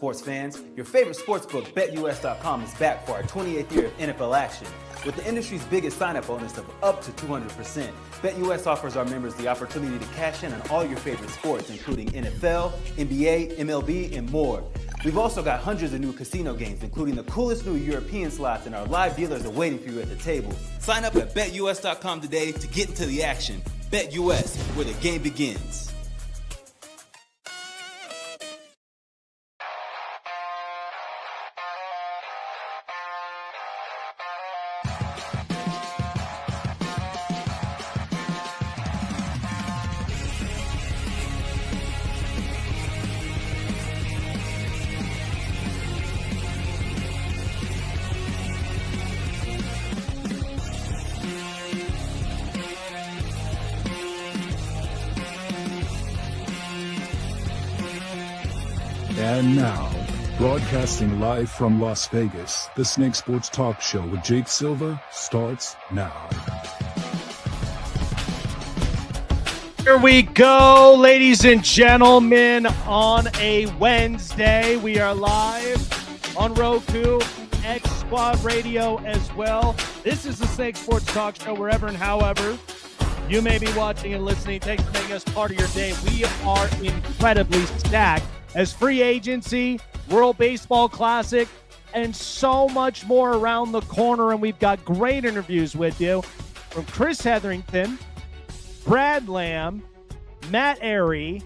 sports fans? Your favorite sportsbook, BetUS.com, is back for our 28th year of NFL action. With the industry's biggest sign-up bonus of up to 200%, BetUS offers our members the opportunity to cash in on all your favorite sports, including NFL, NBA, MLB, and more. We've also got hundreds of new casino games, including the coolest new European slots, and our live dealers are waiting for you at the table. Sign up at BetUS.com today to get into the action. BetUS, where the game begins. And now, broadcasting live from Las Vegas, the Snake Sports Talk Show with Jake Silva starts now. Here we go, ladies and gentlemen, on a Wednesday. We are live on Roku, X Squad Radio as well. This is the Snake Sports Talk Show, wherever and however you may be watching and listening. Thanks for making us part of your day. We are incredibly stacked as free agency, World Baseball Classic, and so much more around the corner. And we've got great interviews with you from Chris Hetherington, Brad Lamb, Matt Airy,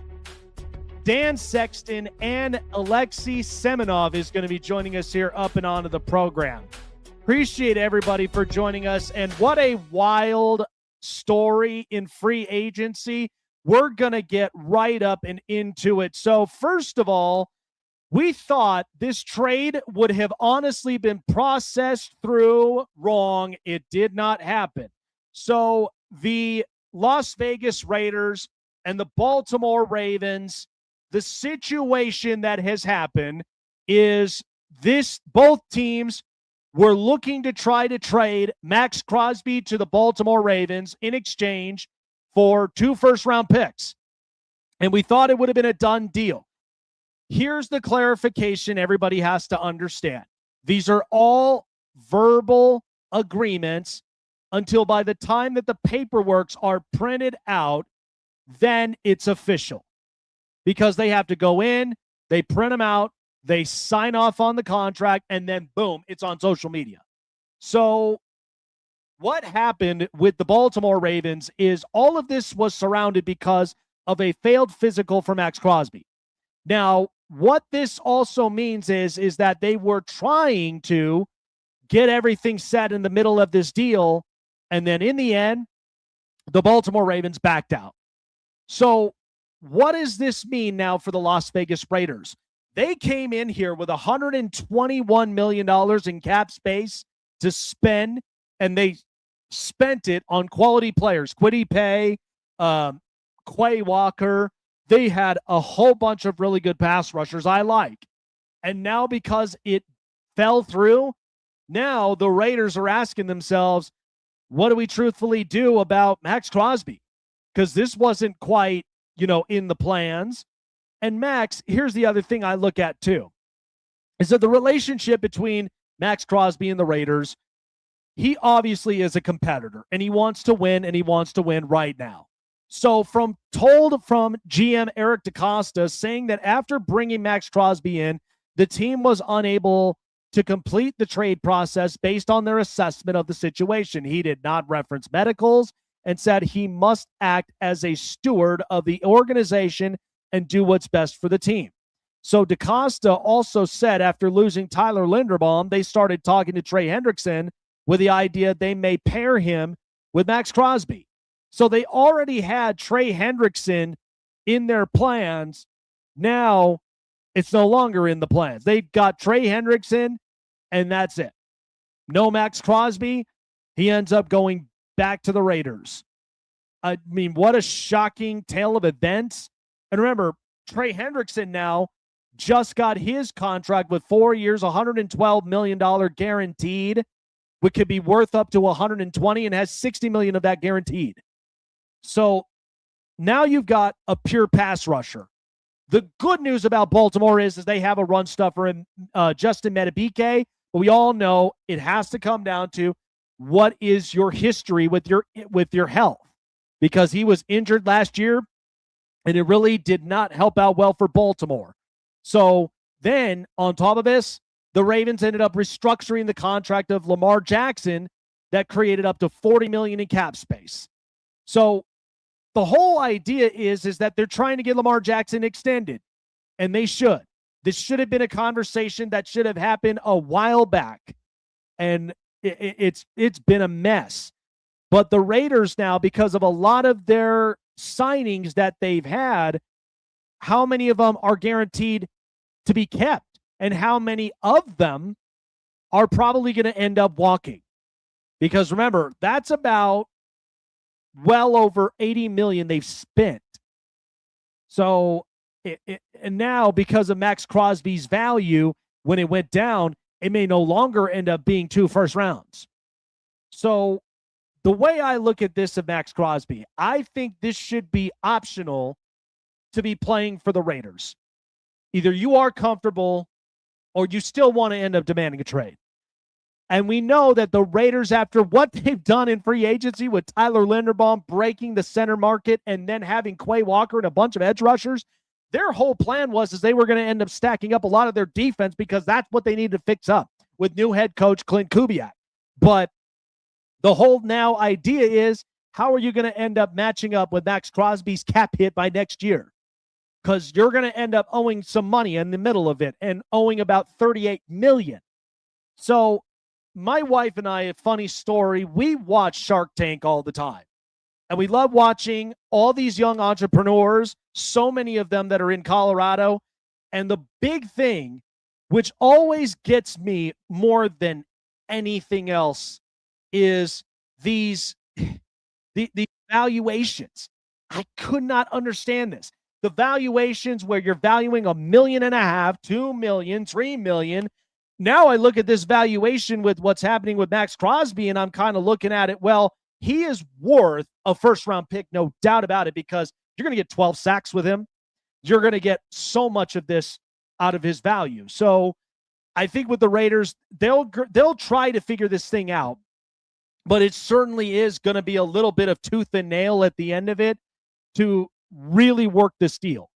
Dan Sexton, and Alexei Semenov is going to be joining us here up and onto the program. Appreciate everybody for joining us. And what a wild story in free agency. We're going to get right up and into it. So first of all, we thought this trade would have honestly been processed through wrong. It did not happen. So the Las Vegas Raiders and the Baltimore Ravens, the situation that has happened is this: both teams were looking to try to trade Maxx Crosby to the Baltimore Ravens in exchange for 2 first-round picks. And we thought it would have been a done deal. Here's the clarification everybody has to understand. These are all verbal agreements until by the time that the paperworks are printed out, then it's official. Because they have to go in, they print them out, they sign off on the contract, and then boom, it's on social media. So what happened with the Baltimore Ravens is all of this was surrounded because of a failed physical for Maxx Crosby. Now, what this also means is that they were trying to get everything set in the middle of this deal, and then in the end, the Baltimore Ravens backed out. So what does this mean now for the Las Vegas Raiders? They came in here with $121 million in cap space to spend, and they spent it on quality players. Kwity Paye, Quay Walker. They had a whole bunch of really good pass rushers I like. And now because it fell through, now the Raiders are asking themselves, what do we truthfully do about Maxx Crosby? Because this wasn't quite, in the plans. And Max, here's the other thing I look at too, is that the relationship between Maxx Crosby and the Raiders, he obviously is a competitor, and he wants to win, and he wants to win right now. So from GM Eric DeCosta saying that after bringing Maxx Crosby in, the team was unable to complete the trade process based on their assessment of the situation. He did not reference medicals and said he must act as a steward of the organization and do what's best for the team. So DeCosta also said after losing Tyler Linderbaum, they started talking to Trey Hendrickson with the idea they may pair him with Maxx Crosby. So they already had Trey Hendrickson in their plans. Now it's no longer in the plans. They've got Trey Hendrickson, and that's it. No Maxx Crosby. He ends up going back to the Raiders. I mean, what a shocking tale of events. And remember, Trey Hendrickson now just got his contract with 4 years, $112 million guaranteed, which could be worth up to $120 and has $60 million of that guaranteed. So now you've got a pure pass rusher. The good news about Baltimore is they have a run stuffer in Justin Metabike, but we all know it has to come down to what is your history with your health, because he was injured last year, and it really did not help out well for Baltimore. So then, on top of this, the Ravens ended up restructuring the contract of Lamar Jackson that created up to $40 million in cap space. So the whole idea is that they're trying to get Lamar Jackson extended, and they should. This should have been a conversation that should have happened a while back, and it's been a mess. But the Raiders now, because of a lot of their signings that they've had, how many of them are guaranteed to be kept, and how many of them are probably going to end up walking? Because remember, that's about well over $80 million they've spent. So, and now because of Maxx Crosby's value, when it went down, it may no longer end up being 2 first rounds. So the way I look at this of Maxx Crosby, I think this should be optional to be playing for the Raiders. Either you are comfortable or you still want to end up demanding a trade. And we know that the Raiders, after what they've done in free agency with Tyler Linderbaum breaking the center market and then having Quay Walker and a bunch of edge rushers, their whole plan was they were going to end up stacking up a lot of their defense because that's what they needed to fix up with new head coach Clint Kubiak. But the whole now idea is, how are you going to end up matching up with Maxx Crosby's cap hit by next year? Because you're going to end up owing some money in the middle of it and owing about $38 million. So my wife and I, a funny story, we watch Shark Tank all the time. And we love watching all these young entrepreneurs, so many of them that are in Colorado. And the big thing, which always gets me more than anything else, is these valuations. I could not understand this. The valuations where you're valuing $1.5 million, $2 million, $3 million. Now I look at this valuation with what's happening with Maxx Crosby, and I'm kind of looking at it, well, he is worth a first-round pick, no doubt about it, because you're going to get 12 sacks with him. You're going to get so much of this out of his value. So I think with the Raiders, they'll try to figure this thing out, but it certainly is going to be a little bit of tooth and nail at the end of it to really work this deal.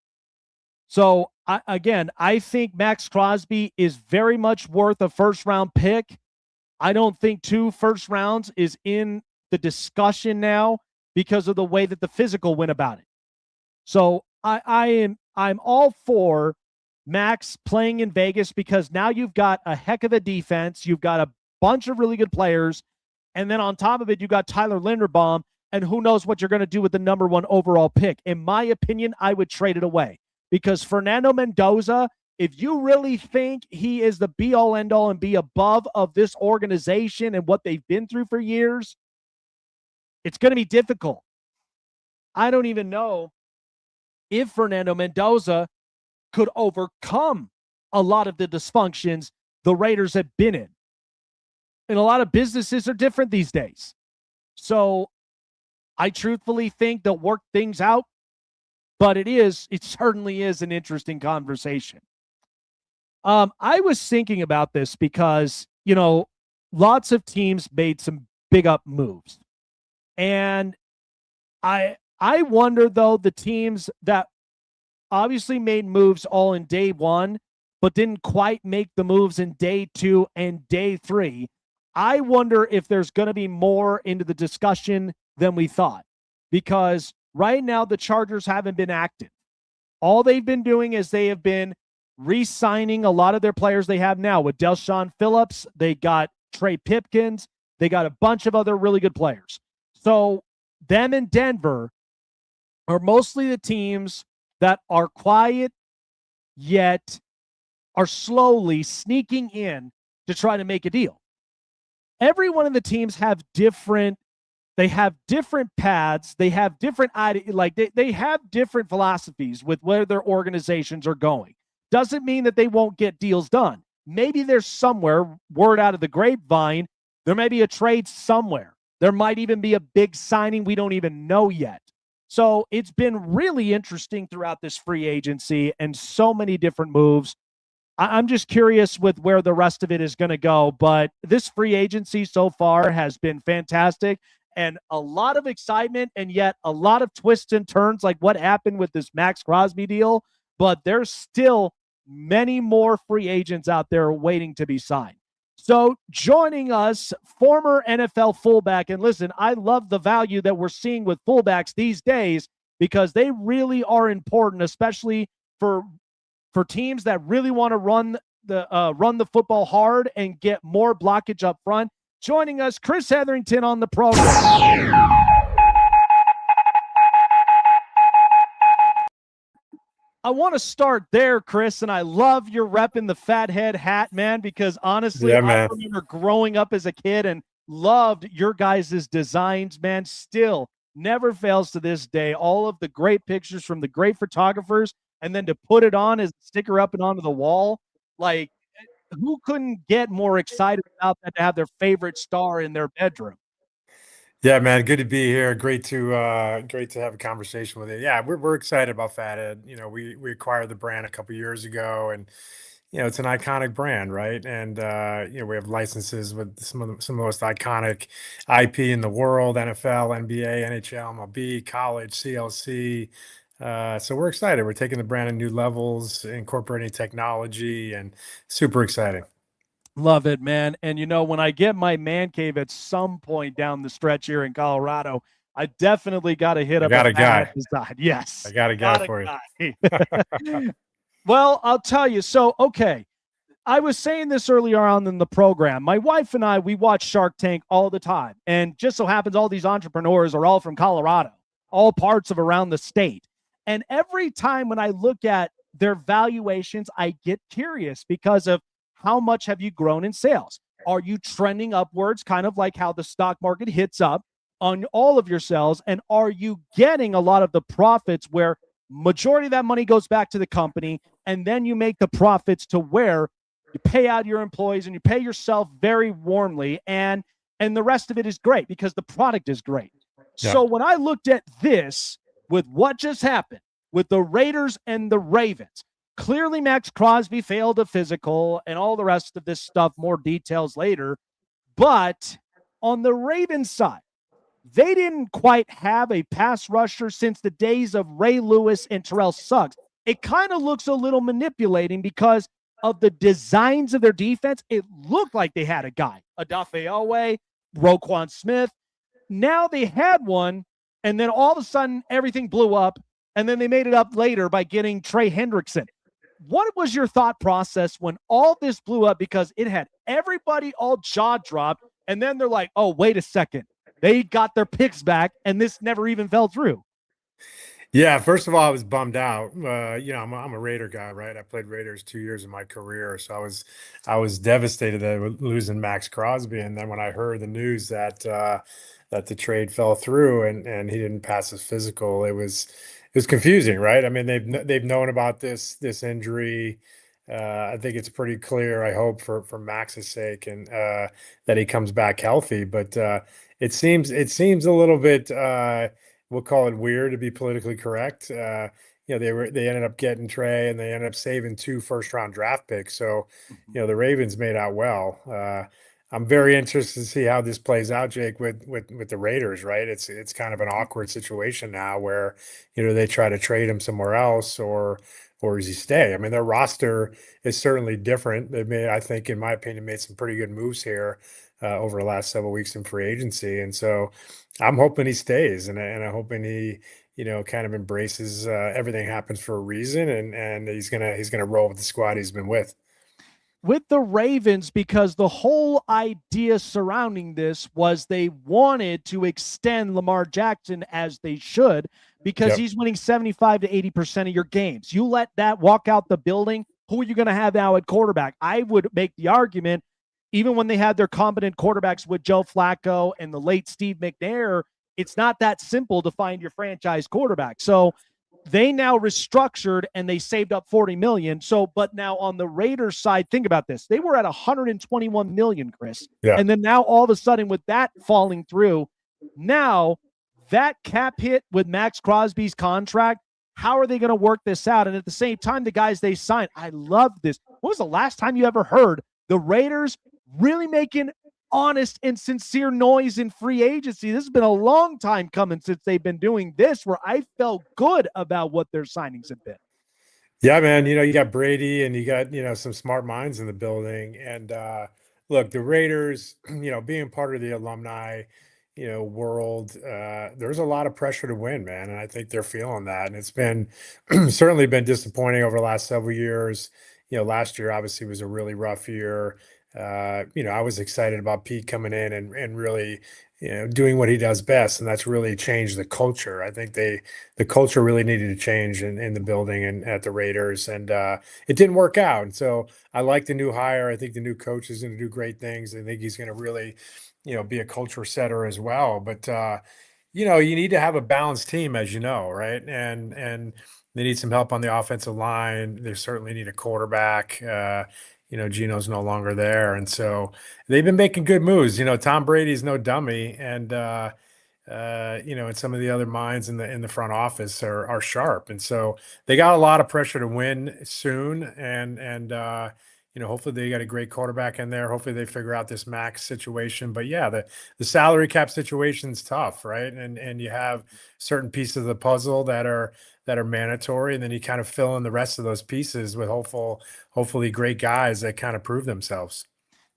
So, I think Maxx Crosby is very much worth a first-round pick. I don't think 2 first rounds is in the discussion now because of the way that the physical went about it. So, I'm all for Max playing in Vegas because now you've got a heck of a defense. You've got a bunch of really good players. And then on top of it, you got Tyler Linderbaum, and who knows what you're going to do with the number 1 overall pick. In my opinion, I would trade it away. Because Fernando Mendoza, if you really think he is the be-all, end-all, and be above of this organization and what they've been through for years, it's going to be difficult. I don't even know if Fernando Mendoza could overcome a lot of the dysfunctions the Raiders have been in. And a lot of businesses are different these days. So I truthfully think they'll work things out. But it certainly is an interesting conversation. I was thinking about this because, lots of teams made some big up moves. And I wonder, though, the teams that obviously made moves all in day 1, but didn't quite make the moves in day 2 and day 3. I wonder if there's going to be more into the discussion than we thought. Because right now, the Chargers haven't been active. All they've been doing is they have been re-signing a lot of their players they have now. With Del'Shawn Phillips, they got Trey Pipkins. They got a bunch of other really good players. So them in Denver are mostly the teams that are quiet, yet are slowly sneaking in to try to make a deal. Every one of the teams have different paths. They have different they have different philosophies with where their organizations are going. Doesn't mean that they won't get deals done. Maybe there's somewhere, word out of the grapevine, there may be a trade somewhere. There might even be a big signing we don't even know yet. So it's been really interesting throughout this free agency and so many different moves. I'm just curious with where the rest of it is going to go. But this free agency so far has been fantastic and a lot of excitement, and yet a lot of twists and turns, like what happened with this Maxx Crosby deal. But there's still many more free agents out there waiting to be signed. So joining us, former NFL fullback, and listen, I love the value that we're seeing with fullbacks these days because they really are important, especially for teams that really want to run the football hard and get more blockage up front. Joining us, Chris Hetherington on the program. I want to start there, Chris, and I love your repping the fathead hat, man, because honestly, I remember growing up as a kid and loved your guys' designs, man. Still never fails to this day. All of the great pictures from the great photographers, and then to put it on as a sticker up and onto the wall, like who couldn't get more excited about that to have their favorite star in their bedroom? Yeah, man, good to be here. Great to have a conversation with you. Yeah, we're excited about Fathead. You know, we acquired the brand a couple years ago, and it's an iconic brand, right? And we have licenses with some of the most iconic IP in the world: NFL, NBA, NHL, MLB, college, CLC. So we're excited. We're taking the brand to new levels, incorporating technology, and super exciting. Love it, man. And when I get my man cave at some point down the stretch here in Colorado, I definitely got to hit up a guy. Design. Yes. I got a guy for you. Well, I'll tell you. So, okay. I was saying this earlier on in the program. My wife and I, we watch Shark Tank all the time. And just so happens all these entrepreneurs are all from Colorado, all parts of around the state. And every time when I look at their valuations, I get curious because of how much have you grown in sales? Are you trending upwards, kind of like how the stock market hits up on all of your sales? And are you getting a lot of the profits where majority of that money goes back to the company, and then you make the profits to where you pay out your employees and you pay yourself very warmly, and the rest of it is great because the product is great. Yeah. So when I looked at this with what just happened with the Raiders and the Ravens, clearly Maxx Crosby failed a physical and all the rest of this stuff, more details later. But on the Ravens side, they didn't quite have a pass rusher since the days of Ray Lewis and Terrell Suggs. It kind of looks a little manipulating because of the designs of their defense. It looked like they had a guy, Odafe Oweh, Roquan Smith. Now they had one, and then all of a sudden everything blew up, and then they made it up later by getting Trey Hendrickson. What was your thought process when all this blew up? Because it had everybody all jaw dropped, and then they're like, oh, wait a second. They got their picks back, and this never even fell through. Yeah, first of all, I was bummed out. I'm a Raider guy, right? I played Raiders 2 years of my career, so I was devastated that we're losing Maxx Crosby. And then when I heard the news that the trade fell through and he didn't pass his physical, it was confusing, right? I mean, they've known about this injury. I think it's pretty clear, I hope, for Max's sake, and that he comes back healthy. But it seems a little bit, we'll call it weird to be politically correct. They ended up getting Trey, and they ended up saving 2 first-round draft picks. So, the Ravens made out well. I'm very interested to see how this plays out, Jake, with the Raiders, right? It's kind of an awkward situation now where, they try to trade him somewhere else or does he stay? I mean, their roster is certainly different. They've made, I think, in my opinion, made some pretty good moves here over the last several weeks in free agency. And so I'm hoping he stays, and I'm hoping he, kind of embraces everything happens for a reason, and he's gonna roll with the squad he's been with. With the Ravens, because the whole idea surrounding this was they wanted to extend Lamar Jackson, as they should, because he's winning 75 to 80% of your games. You let that walk out the building, who are you going to have now at quarterback? I would make the argument, even when they had their competent quarterbacks with Joe Flacco and the late Steve McNair, it's not that simple to find your franchise quarterback. So they now restructured and they saved up $40 million. So, but now on the Raiders side, think about this. They were at $121 million, Chris. Yeah. And then now all of a sudden with that falling through, now that cap hit with Maxx Crosby's contract, how are they going to work this out? And at the same time, the guys they signed, I love this. When was the last time you ever heard the Raiders really making honest and sincere noise in free agency? This has been a long time coming since they've been doing this, where I felt good about what their signings have been. Yeah, man. You got Brady and you got, some smart minds in the building. And look, the Raiders, being part of the alumni, world, there's a lot of pressure to win, man. And I think they're feeling that. And it's been certainly been disappointing over the last several years. Last year obviously was a really rough year. I was excited about Pete coming in and really, doing what he does best, and that's really changed the culture. I think the culture really needed to change in the building and at the Raiders, and it didn't work out. And so I like the new hire. I think the new coach is going to do great things. I think he's going to really, be a culture setter as well. But you need to have a balanced team, as you know, right? And they need some help on the offensive line. They certainly need a quarterback. Gino's no longer there. And so they've been making good moves. Tom Brady's no dummy. And, and some of the other minds in the front office are sharp. And so they got a lot of pressure to win soon. And hopefully they got a great quarterback in there. Hopefully they figure out this Max situation. But yeah, the salary cap situation is tough, right? And you have certain pieces of the puzzle that are mandatory, and then you kind of fill in the rest of those pieces with hopefully great guys that kind of prove themselves.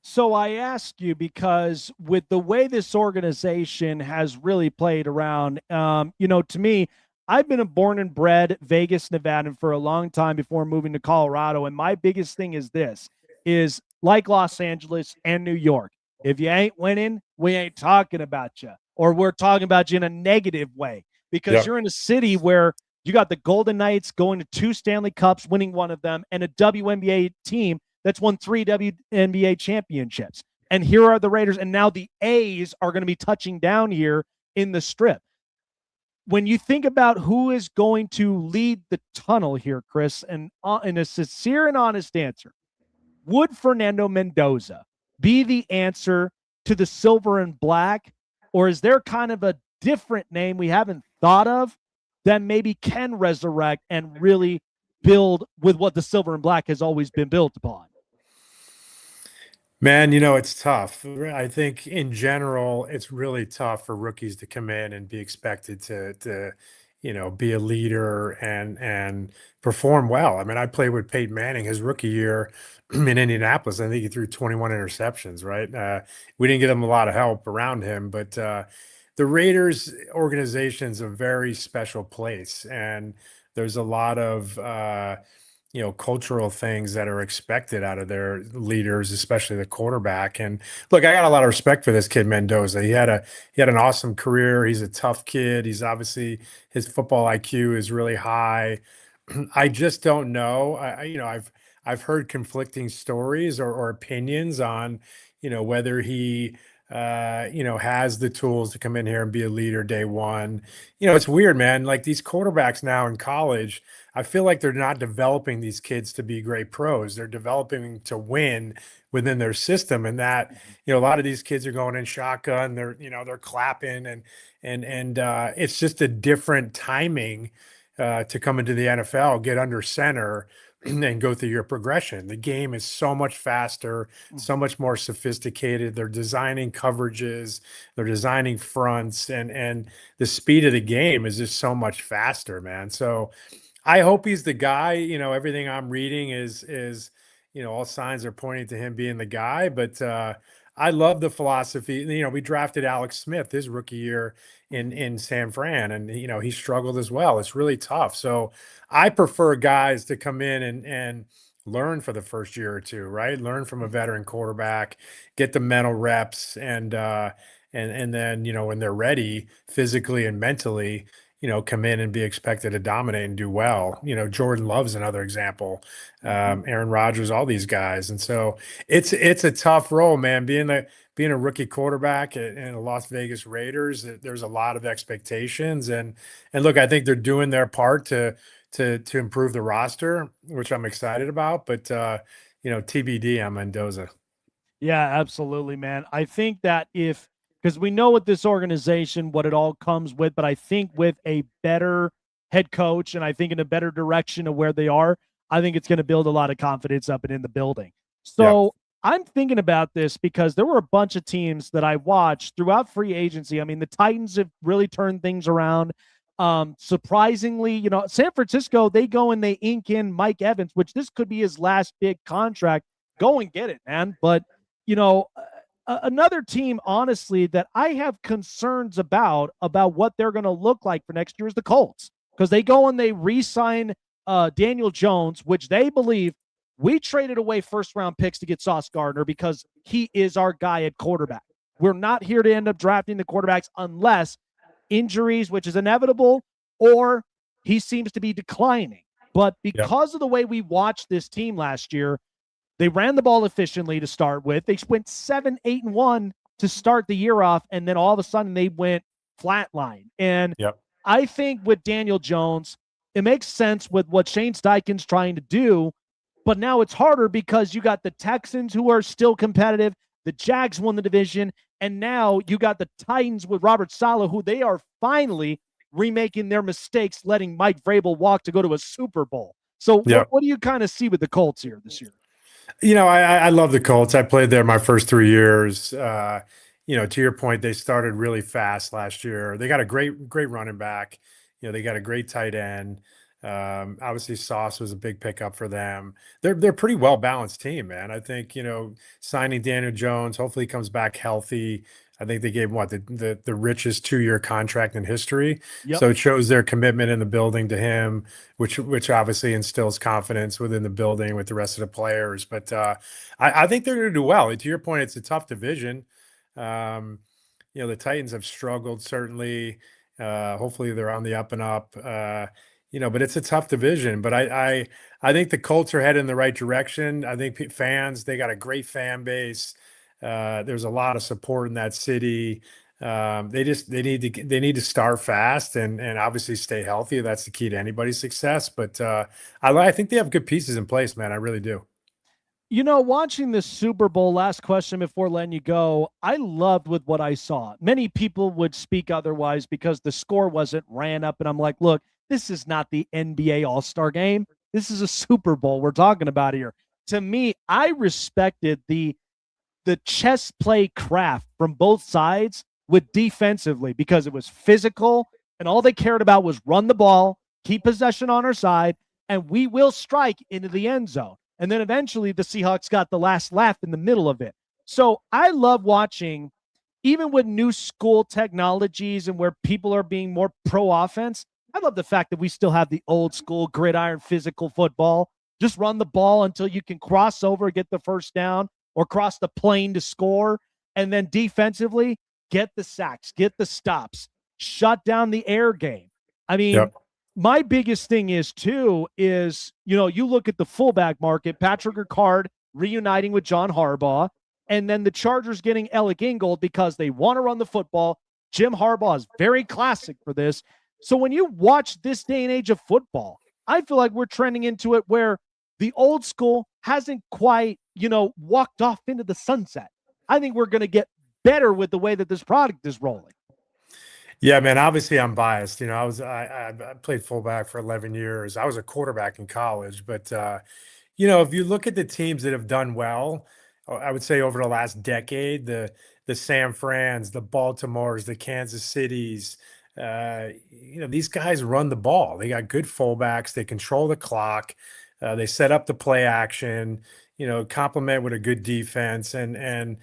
So I ask you because with the way this organization has really played around, to me, I've been a born and bred Vegas, Nevadan for a long time before moving to Colorado. And my biggest thing is like Los Angeles and New York. If you ain't winning, we ain't talking about you, or we're talking about you in a negative way, because you're in a city where you got the Golden Knights going to 2 Stanley Cups, winning one of them, and a WNBA team that's won 3 WNBA championships. And here are the Raiders, and now the A's are going to be touching down here in the Strip. When you think about who is going to lead the tunnel here, Chris, and in a sincere and honest answer, would Fernando Mendoza be the answer to the silver and black, or is there kind of a different name we haven't thought of that maybe can resurrect and really build with what the silver and black has always been built upon? Man, it's tough. I think in general, it's really tough for rookies to come in and be expected to be a leader and perform well. I mean, I played with Peyton Manning his rookie year in Indianapolis. I think he threw 21 interceptions, right? We didn't get him a lot of help around him, but the Raiders organization is a very special place, and there's a lot of cultural things that are expected out of their leaders, especially the quarterback. And look, I got a lot of respect for this kid Mendoza. He had an awesome career. He's a tough kid. He's obviously, his football IQ is really high. I just don't know. I've heard conflicting stories or opinions on whether he has the tools to come in here and be a leader day one. It's weird, man. Like these quarterbacks now in college, I feel like they're not developing these kids to be great pros. They're developing to win within their system. And that, a lot of these kids are going in shotgun, they're clapping and it's just a different timing to come into the NFL, get under center and go through your progression. The game is so much faster, so much more sophisticated. They're designing coverages, they're designing fronts, and the speed of the game is just so much faster, man. So I hope he's the guy. Everything I'm reading is all signs are pointing to him being the guy. But I love the philosophy. We drafted Alex Smith his rookie year in San Fran, and he struggled as well. It's really tough. So I prefer guys to come in and learn for the first year or two, right? Learn from a veteran quarterback, get the mental reps, and then when they're ready physically and mentally, come in and be expected to dominate and do well. Jordan Love's another example. Aaron Rodgers, all these guys. And so it's a tough role, man. Being a rookie quarterback in the Las Vegas Raiders, there's a lot of expectations. And look, I think they're doing their part to improve the roster, which I'm excited about. But TBD on Mendoza. Yeah, absolutely, man. I think that if because we know with this organization what it all comes with. But I think with a better head coach and I think in a better direction of where they are, I think it's going to build a lot of confidence up and in the building. So I'm thinking about this because there were a bunch of teams that I watched throughout free agency. I mean, the Titans have really turned things around. Surprisingly, San Francisco, they go and they ink in Mike Evans, which this could be his last big contract. Go and get it, man. But, another team, honestly, that I have concerns about what they're going to look like for next year is the Colts, because they go and they re-sign Daniel Jones, which they believe we traded away first-round picks to get Sauce Gardner because he is our guy at quarterback. We're not here to end up drafting the quarterbacks unless injuries, which is inevitable, or he seems to be declining. But because of the way we watched this team last year, they ran the ball efficiently to start with. They went 7-8-1 to start the year off, and then all of a sudden they went flatline. And I think with Daniel Jones, it makes sense with what Shane Steichen's trying to do, but now it's harder because you got the Texans who are still competitive. The Jags won the division, and now you got the Titans with Robert Saleh, who they are finally remaking their mistakes, letting Mike Vrabel walk to go to a Super Bowl. So what do you kind of see with the Colts here this year? I love the Colts. I played there my first 3 years. To your point, they started really fast last year. They got a great running back. They got a great tight end. Obviously Sauce was a big pickup for them. They're a pretty well-balanced team, man. I think, signing Daniel Jones, hopefully he comes back healthy. I think they gave him the richest 2-year contract in history. So it shows their commitment in the building to him, which obviously instills confidence within the building with the rest of the players. But I think they're going to do well. To your point, it's a tough division. The Titans have struggled, certainly. Hopefully they're on the up and up. But it's a tough division. But I think the Colts are headed in the right direction. I think fans, they got a great fan base. There's a lot of support in that city. They need to start fast and obviously stay healthy. That's the key to anybody's success. But I think they have good pieces in place, man. I really do. Watching this Super Bowl, last question before letting you go, I loved with what I saw. Many people would speak otherwise because the score wasn't ran up. And I'm like, look, this is not the NBA All-Star game. This is a Super Bowl we're talking about here. To me, I respected the chess play craft from both sides with defensively because it was physical and all they cared about was run the ball, keep possession on our side, and we will strike into the end zone. And then eventually the Seahawks got the last laugh in the middle of it. So I love watching, even with new school technologies and where people are being more pro-offense, I love the fact that we still have the old school gridiron physical football. Just run the ball until you can cross over, get the first down, or cross the plane to score. And then defensively, get the sacks, get the stops, shut down the air game. I mean, my biggest thing is, you look at the fullback market, Patrick Ricard reuniting with John Harbaugh, and then the Chargers getting Alec Ingold because they want to run the football. Jim Harbaugh is very classic for this. So when you watch this day and age of football, I feel like we're trending into it where the old school hasn't quite, walked off into the sunset. I think we're going to get better with the way that this product is rolling. Yeah, man, obviously I'm biased. I played fullback for 11 years. I was a quarterback in college, but if you look at the teams that have done well, I would say over the last decade, the San Frans, the Baltimores, the Kansas Cities, these guys run the ball. They got good fullbacks. They control the clock. They set up the play action, complement with a good defense. And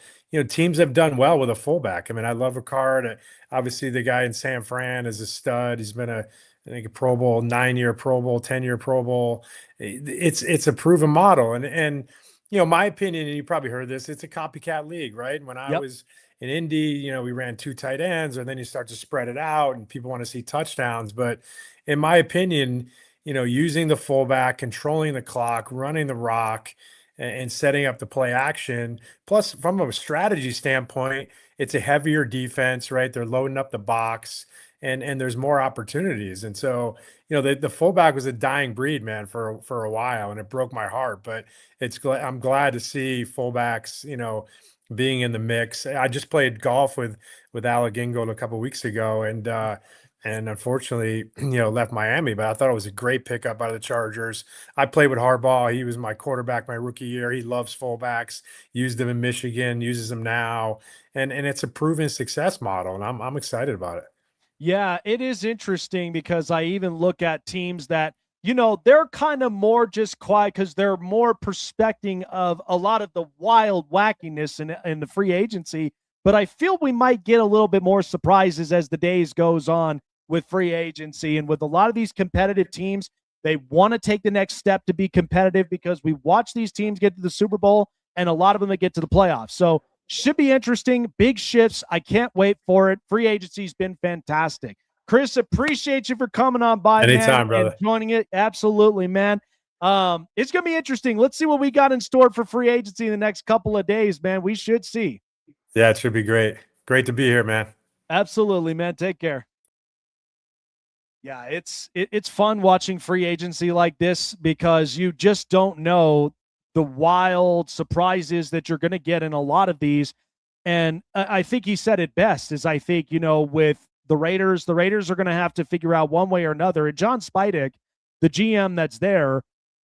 teams have done well with a fullback. I mean, I love Ricard. Obviously, the guy in San Fran is a stud. He's been I think a Pro Bowl, 9-year Pro Bowl, 10-year Pro Bowl. It's a proven model. And my opinion, and you probably heard this, it's a copycat league, right? When I was in Indy, we ran 2 tight ends, and then you start to spread it out and people want to see touchdowns. But in my opinion, using the fullback, controlling the clock, running the rock, and setting up the play action. Plus, from a strategy standpoint, it's a heavier defense, right? They're loading up the box, and there's more opportunities. And so, the fullback was a dying breed, man, for a while, and it broke my heart. But I'm glad to see fullbacks, being in the mix. I just played golf with Alec Ingold a couple weeks ago, and unfortunately, left Miami. But I thought it was a great pickup by the Chargers. I played with Harbaugh. He was my quarterback my rookie year. He loves fullbacks. Used them in Michigan. Uses them now, and it's a proven success model. And I'm excited about it. Yeah, it is interesting because I even look at teams that, they're kind of more just quiet because they're more prospecting of a lot of the wild wackiness in the free agency. But I feel we might get a little bit more surprises as the days goes on with free agency. And with a lot of these competitive teams, they want to take the next step to be competitive because we watch these teams get to the Super Bowl and a lot of them that get to the playoffs. So should be interesting. Big shifts. I can't wait for it. Free agency's been fantastic. Chris, appreciate you for coming on by, anytime, man, brother. and joining it. Absolutely, man. It's going to be interesting. Let's see what we got in store for free agency in the next couple of days, man. We should see. Yeah, it should be great. Great to be here, man. Absolutely, man. Take care. Yeah, it's fun watching free agency like this because you just don't know the wild surprises that you're going to get in a lot of these. And I think he said it best is I think, with the Raiders are going to have to figure out one way or another. And John Spidek, the GM that's there,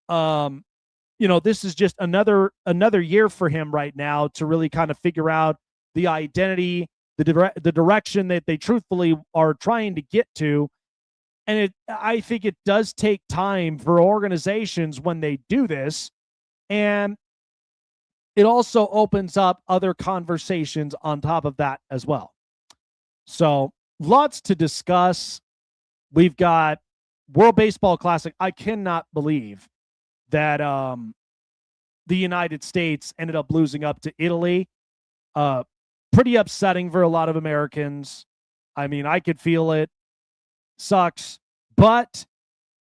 this is just another year for him right now to really kind of figure out the identity, the direction that they truthfully are trying to get to. And I think it does take time for organizations when they do this. And it also opens up other conversations on top of that as well. So lots to discuss. We've got World Baseball Classic. I cannot believe that the United States ended up losing up to Italy. Pretty upsetting for a lot of Americans. I mean, I could feel it. Sucks. But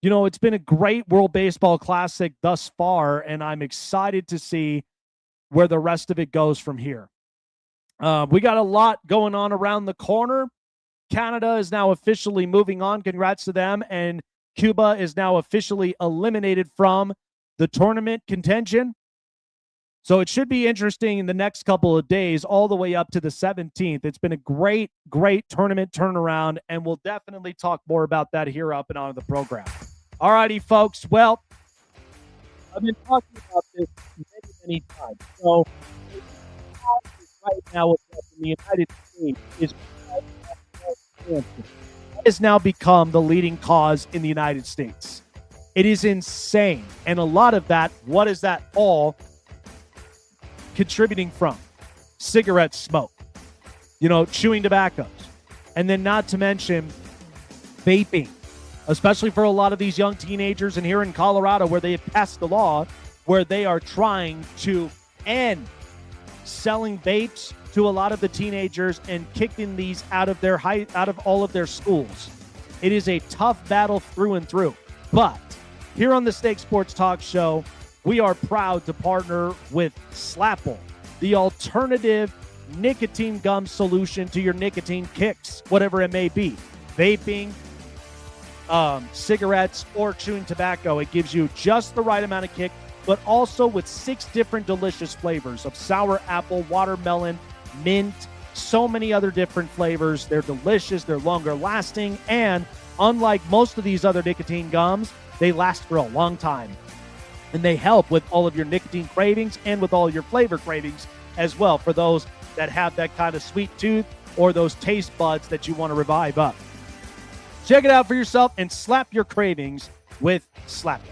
it's been a great World Baseball Classic thus far, and I'm excited to see where the rest of it goes from here. We got a lot going on around the corner. Canada is now officially moving on. Congrats to them. And Cuba is now officially eliminated from the tournament contention. So it should be interesting in the next couple of days, all the way up to the 17th. It's been a great, great tournament turnaround, and we'll definitely talk more about that here up and on the program. All righty, folks. Well, I've been talking about this many times. So right now in the United States has now become the leading cause in the United States. It is insane. And a lot of that, what is that all contributing from? Cigarette smoke, chewing tobaccos. And then not to mention vaping, especially for a lot of these young teenagers. And here in Colorado, where they have passed the law, where they are trying to end selling vapes to a lot of the teenagers and kicking these out of all of their schools. It is a tough battle through and through. But here on the Snake Sports Talk Show, we are proud to partner with Slapple, the alternative nicotine gum solution to your nicotine kicks, whatever it may be. Vaping, cigarettes, or chewing tobacco. It gives you just the right amount of kick, but also with 6 different delicious flavors of sour apple, watermelon, mint, so many other different flavors. They're delicious, they're longer lasting, and unlike most of these other nicotine gums, they last for a long time. And they help with all of your nicotine cravings and with all your flavor cravings as well, for those that have that kind of sweet tooth or those taste buds that you want to revive up. Check it out for yourself and slap your cravings with Slapple.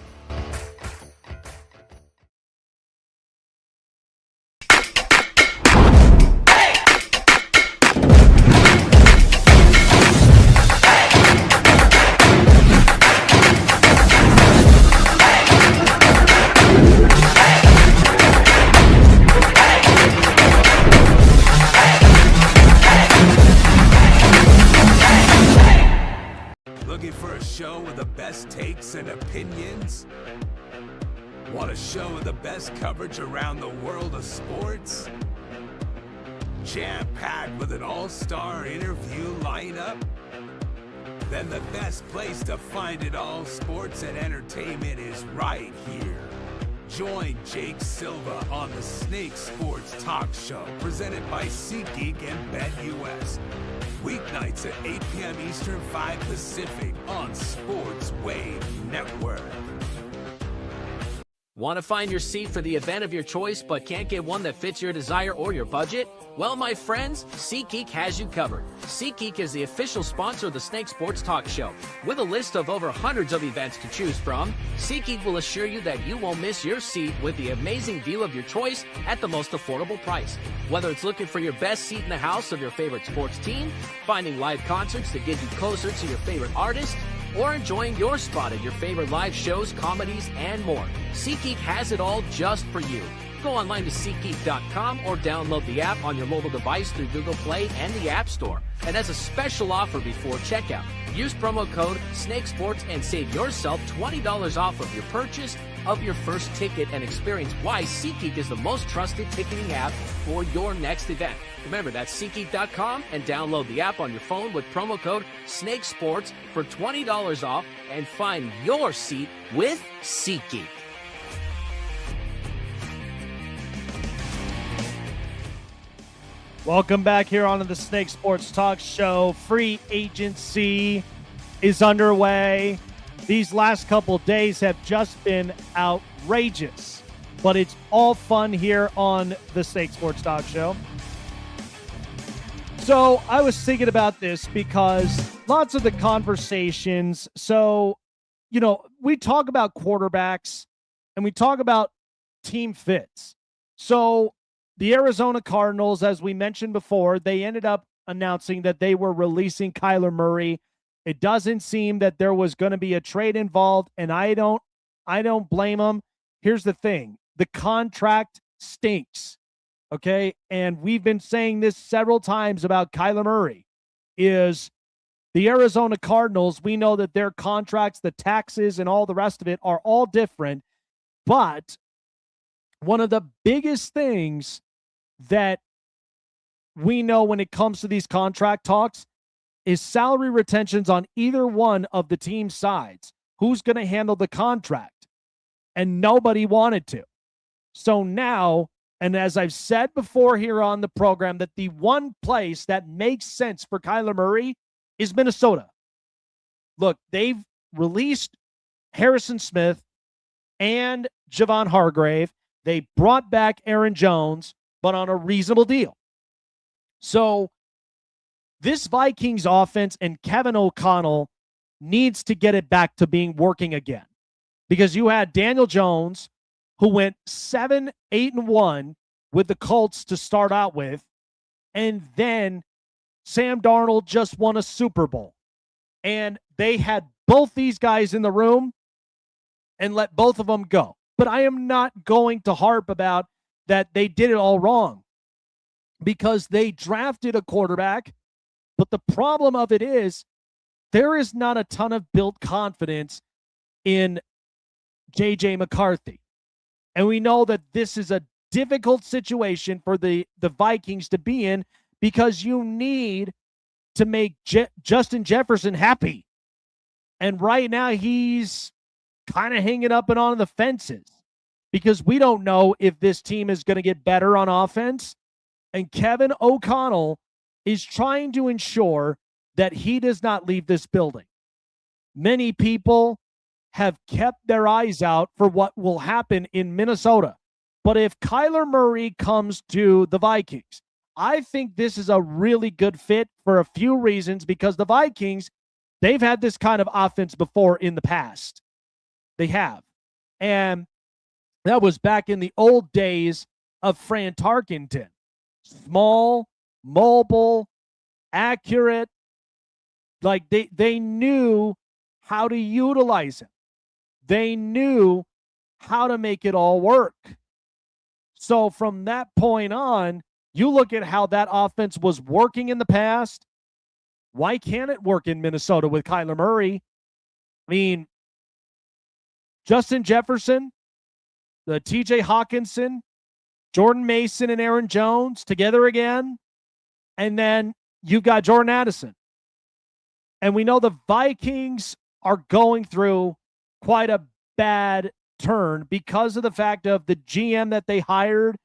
Looking for a show with the best takes and opinions? Want a show with the best coverage around the world of sports? Jam-packed with an all-star interview lineup? Then the best place to find it all, sports and entertainment, is right here. Join Jake Silva on the Snake Sports Talk Show, presented by SeatGeek and BetUS. Weeknights at 8 p.m. Eastern, 5 Pacific on Sports Wave Network. Want to find your seat for the event of your choice but can't get one that fits your desire or your budget? Well, my friends, SeatGeek has you covered. SeatGeek is the official sponsor of the Snake Sports Talk Show. With a list of over hundreds of events to choose from, SeatGeek will assure you that you won't miss your seat with the amazing deal of your choice at the most affordable price. Whether it's looking for your best seat in the house of your favorite sports team, finding live concerts that get you closer to your favorite artist, or enjoying your spot at your favorite live shows, comedies, and more, SeatGeek has it all just for you. Go online to SeatGeek.com or download the app on your mobile device through Google Play and the App Store. And as a special offer before checkout, use promo code SNAKESPORTS and save yourself $20 off of your purchase of your first ticket, and experience why SeatGeek is the most trusted ticketing app for your next event. Remember, that's SeatGeek.com and download the app on your phone with promo code SNAKESPORTS for $20 off and find your seat with SeatGeek. Welcome back here on the Snake Sports Talk Show. Free agency is underway. These last couple days have just been outrageous, but it's all fun here on the Snake Sports Talk Show. So I was thinking about this because lots of the conversations, we talk about quarterbacks and we talk about team fits. So the Arizona Cardinals, as we mentioned before, they ended up announcing that they were releasing Kyler Murray. It doesn't seem that there was going to be a trade involved, and I don't blame them. Here's the thing. The contract stinks, okay? And we've been saying this several times about Kyler Murray, is the Arizona Cardinals, we know that their contracts, the taxes, and all the rest of it are all different, but one of the biggest things that we know when it comes to these contract talks is salary retentions on either one of the team sides. Who's going to handle the contract? And nobody wanted to. So now, and as I've said before here on the program, that the one place that makes sense for Kyler Murray is Minnesota. Look, they've released Harrison Smith and Javon Hargrave. They brought back Aaron Jones, but on a reasonable deal. So this Vikings offense and Kevin O'Connell needs to get it back to being working again. Because you had Daniel Jones, who went 7-8-1 with the Colts to start out with, and then Sam Darnold just won a Super Bowl. And they had both these guys in the room and let both of them go. But I am not going to harp about that they did it all wrong, because they drafted a quarterback. But the problem of it is there is not a ton of built confidence in J.J. McCarthy. And we know that this is a difficult situation for the Vikings to be in, because you need to make Justin Jefferson happy. And right now he's kind of hanging up and on the fences, because we don't know if this team is going to get better on offense. And Kevin O'Connell is trying to ensure that he does not leave this building. Many people have kept their eyes out for what will happen in Minnesota. But if Kyler Murray comes to the Vikings, I think this is a really good fit for a few reasons, because the Vikings, they've had this kind of offense before in the past. They have. And that was back in the old days of Fran Tarkenton. Small, mobile, accurate. Like they knew how to utilize him. They knew how to make it all work. So from that point on, you look at how that offense was working in the past. Why can't it work in Minnesota with Kyler Murray? I mean, Justin Jefferson, the TJ Hawkinson, Jordan Mason, and Aaron Jones together again. And then you've got Jordan Addison. And we know the Vikings are going through quite a bad turn because of the fact of the GM that they hired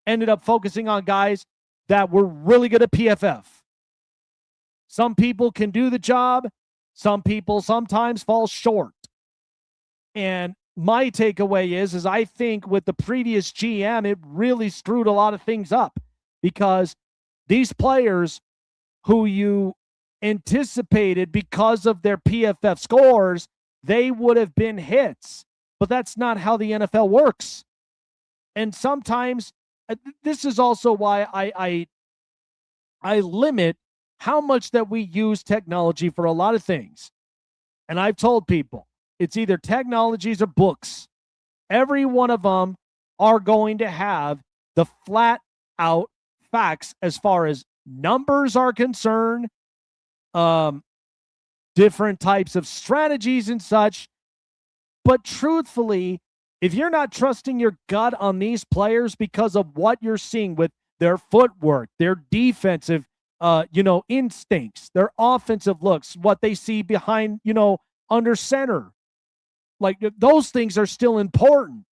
ended up focusing on guys that were really good at PFF. Some people can do the job. Some people sometimes fall short. And my takeaway is I think with the previous GM, it really screwed a lot of things up because these players who you anticipated because of their PFF scores, they would have been hits. But that's not how the NFL works. And sometimes this is also why I limit how much that we use technology for a lot of things. And I've told people, it's either technologies or books. Every one of them are going to have the flat out facts as far as numbers are concerned, different types of strategies and such. But truthfully, if you're not trusting your gut on these players because of what you're seeing with their footwork, their defensive, instincts, their offensive looks, what they see behind, under center, like those things are still important.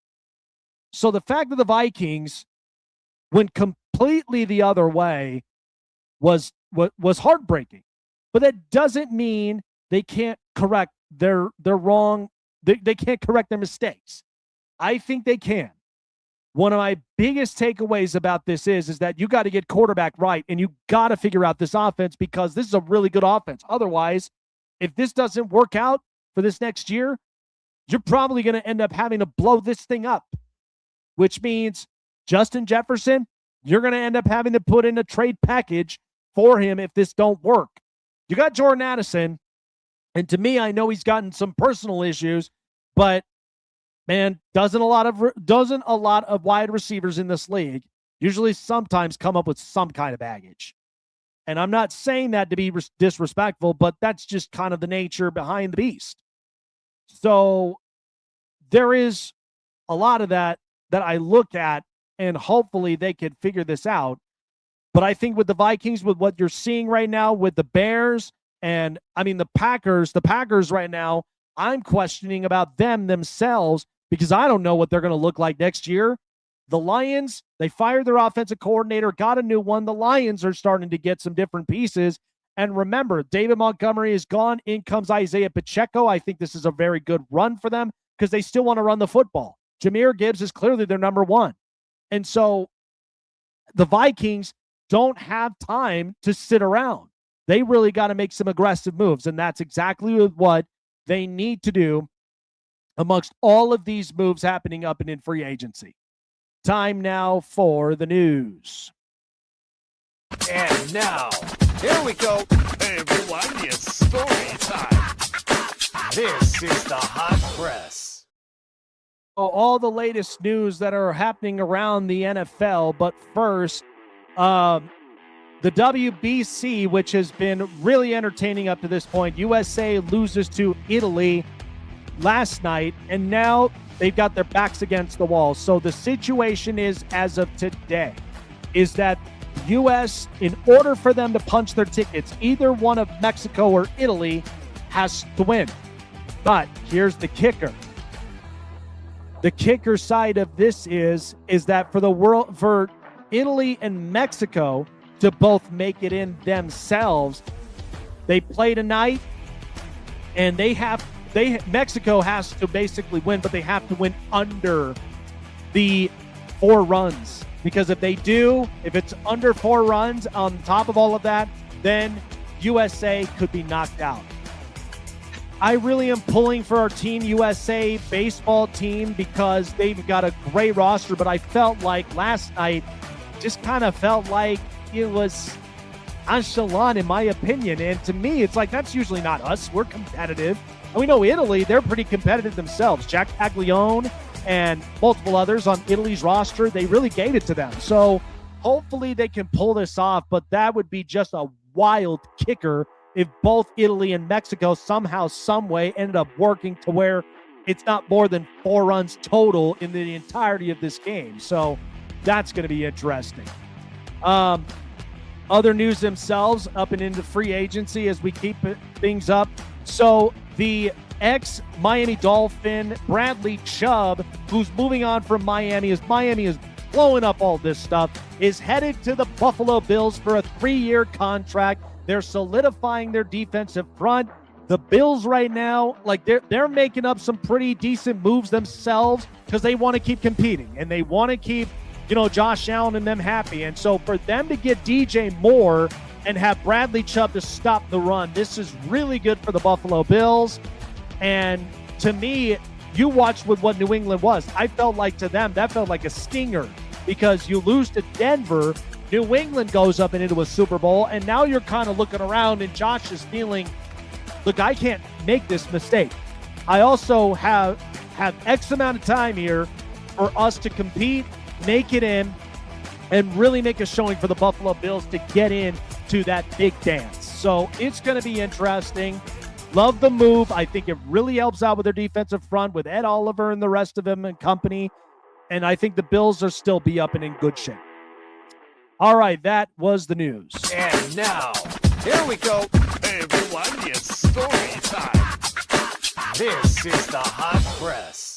So the fact that the Vikings went completely the other way was heartbreaking. But that doesn't mean they can't correct their wrong. They can't correct their mistakes. I think they can. One of my biggest takeaways about this is that you got to get quarterback right, and you got to figure out this offense because this is a really good offense. Otherwise, if this doesn't work out for this next year, you're probably going to end up having to blow this thing up, which means Justin Jefferson, you're going to end up having to put in a trade package for him if this don't work. You got Jordan Addison, and to me, I know he's gotten some personal issues, but man, doesn't a lot of wide receivers in this league usually sometimes come up with some kind of baggage. And I'm not saying that to be disrespectful, but that's just kind of the nature behind the beast. So there is a lot of that I look at, and hopefully they can figure this out. But I think with the Vikings, with what you're seeing right now with the Bears, and I mean the Packers right now, I'm questioning about them themselves because I don't know what they're going to look like next year. The Lions, they fired their offensive coordinator, got a new one. The Lions are starting to get some different pieces. And remember, David Montgomery is gone. In comes Isaiah Pacheco. I think this is a very good run for them because they still want to run the football. Jahmyr Gibbs is clearly their number one. And so the Vikings don't have time to sit around. They really got to make some aggressive moves, and that's exactly what they need to do amongst all of these moves happening up and in free agency. Time now for the news. And now, here we go. Hey everyone, it's story time. This is the hot press. All the latest news that are happening around the NFL, but first, the WBC, which has been really entertaining up to this point. USA loses to Italy last night, and now they've got their backs against the wall. So the situation is, as of today, is that U.S., in order for them to punch their tickets, either one of Mexico or Italy has to win. But here's the kicker. The kicker side of this is that for Italy and Mexico to both make it in themselves, they play tonight, and Mexico has to basically win, but they have to win under the 4 runs. Because if it's under 4 runs on top of all of that, then USA could be knocked out. I really am pulling for our Team USA baseball team because they've got a great roster, but I felt like last night just kind of felt like it was nonchalant in my opinion. And to me, it's like, that's usually not us. We're competitive. And we know Italy, they're pretty competitive themselves. Jack Paglione and multiple others on Italy's roster, they really gave it to them. So hopefully they can pull this off, but that would be just a wild kicker if both Italy and Mexico somehow, some way ended up working to where it's not more than 4 runs total in the entirety of this game. So that's going to be interesting. Other news themselves up and into free agency as we keep things up. So the ex-Miami Dolphin Bradley Chubb, who's moving on from Miami as Miami is blowing up all this stuff, is headed to the Buffalo Bills for a 3-year contract. They're solidifying their defensive front. The Bills right now, like they're making up some pretty decent moves themselves because they want to keep competing and they want to keep, Josh Allen and them happy. And so for them to get DJ Moore and have Bradley Chubb to stop the run, this is really good for the Buffalo Bills. And to me, you watched with what New England was. I felt like to them, that felt like a stinger because you lose to Denver. New England goes up and into a Super Bowl, and now you're kind of looking around, and Josh is feeling, look, I can't make this mistake. I also have X amount of time here for us to compete, make it in, and really make a showing for the Buffalo Bills to get in to that big dance. So it's going to be interesting. Love the move. I think it really helps out with their defensive front with Ed Oliver and the rest of them and company. And I think the Bills are still be up and in good shape. All right, that was the news. And now, here we go. Hey everyone, it's story time. This is the Hot Press.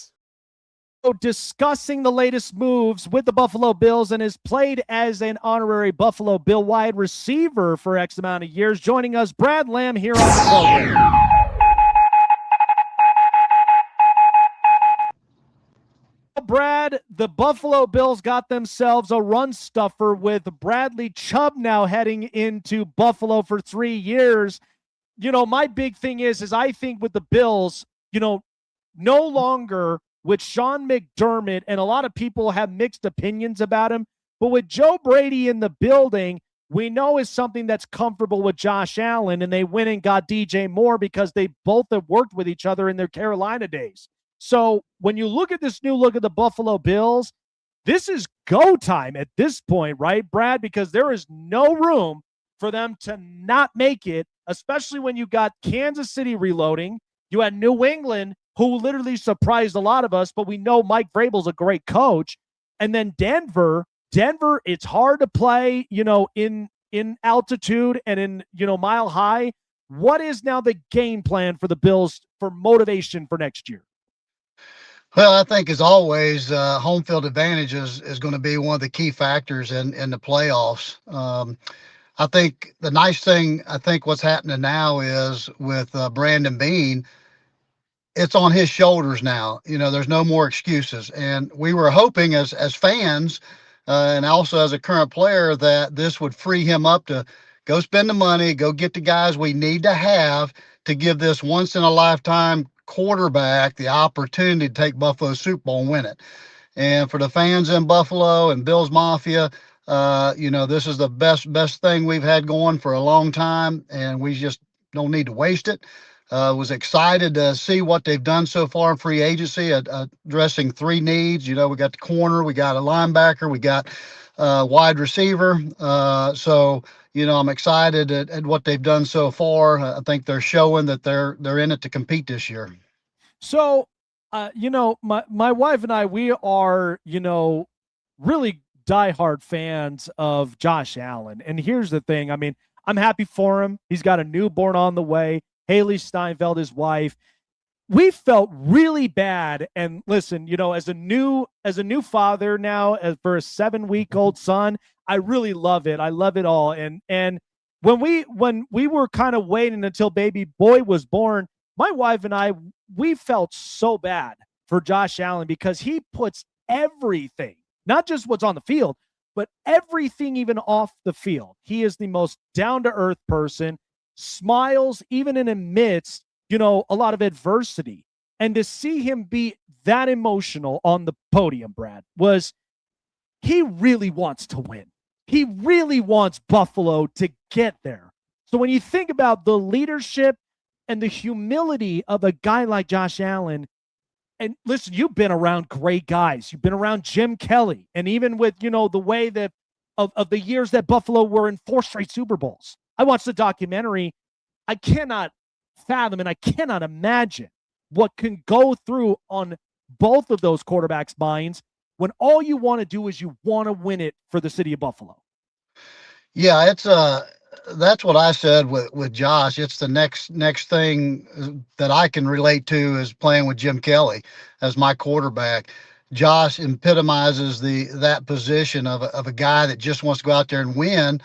Discussing the latest moves with the Buffalo Bills and has played as an honorary Buffalo Bill wide receiver for X amount of years. Joining us, Brad Lamb here on the program. Brad, the Buffalo Bills got themselves a run stuffer with Bradley Chubb now heading into Buffalo for 3 years. My big thing is I think with the Bills, no longer with Sean McDermott, and a lot of people have mixed opinions about him, but with Joe Brady in the building, we know is something that's comfortable with Josh Allen, and they went and got DJ Moore because they both have worked with each other in their Carolina days. So when you look at this new look at the Buffalo Bills, this is go time at this point, right, Brad? Because there is no room for them to not make it, especially when you got Kansas City reloading. You had New England, who literally surprised a lot of us, but we know Mike Vrabel's a great coach. And then Denver, it's hard to play, in altitude and in, mile high. What is now the game plan for the Bills for motivation for next year? Well, I think as always, home field advantage is going to be one of the key factors in the playoffs. I think the nice thing, what's happening now is with Brandon Beane, it's on his shoulders now. There's no more excuses. And we were hoping as fans and also as a current player that this would free him up to go spend the money, go get the guys we need to have to give this once in a lifetime quarterback the opportunity to take Buffalo's Super Bowl and win it. And for the fans in Buffalo and Bills Mafia, this is the best thing we've had going for a long time, and we just don't need to waste it. Was excited to see what they've done so far in free agency, addressing 3 needs. We got the corner, we got a linebacker, we got wide receiver. So I'm excited at what they've done so far. I think they're showing that they're in it to compete this year. So, my wife and I, we are, really diehard fans of Josh Allen. And here's the thing. I mean, I'm happy for him. He's got a newborn on the way. Haley Steinfeld, his wife. We felt really bad. And listen, as a new father now, for a 7-week-old son, I really love it. I love it all. And when we were kind of waiting until baby boy was born, my wife and I, we felt so bad for Josh Allen because he puts everything, not just what's on the field, but everything even off the field. He is the most down-to-earth person, smiles even in amidst, a lot of adversity. And to see him be that emotional on the podium, Brad, he really wants to win. He really wants Buffalo to get there. So when you think about the leadership and the humility of a guy like Josh Allen, and listen, you've been around great guys. You've been around Jim Kelly. And even with, the way that of the years that Buffalo were in 4 straight Super Bowls. I watched the documentary. I cannot fathom and I cannot imagine what can go through on both of those quarterbacks' minds when all you want to do is you want to win it for the city of Buffalo. Yeah, it's that's what I said with Josh. It's the next thing that I can relate to is playing with Jim Kelly as my quarterback. Josh epitomizes that position of a guy that just wants to go out there and win.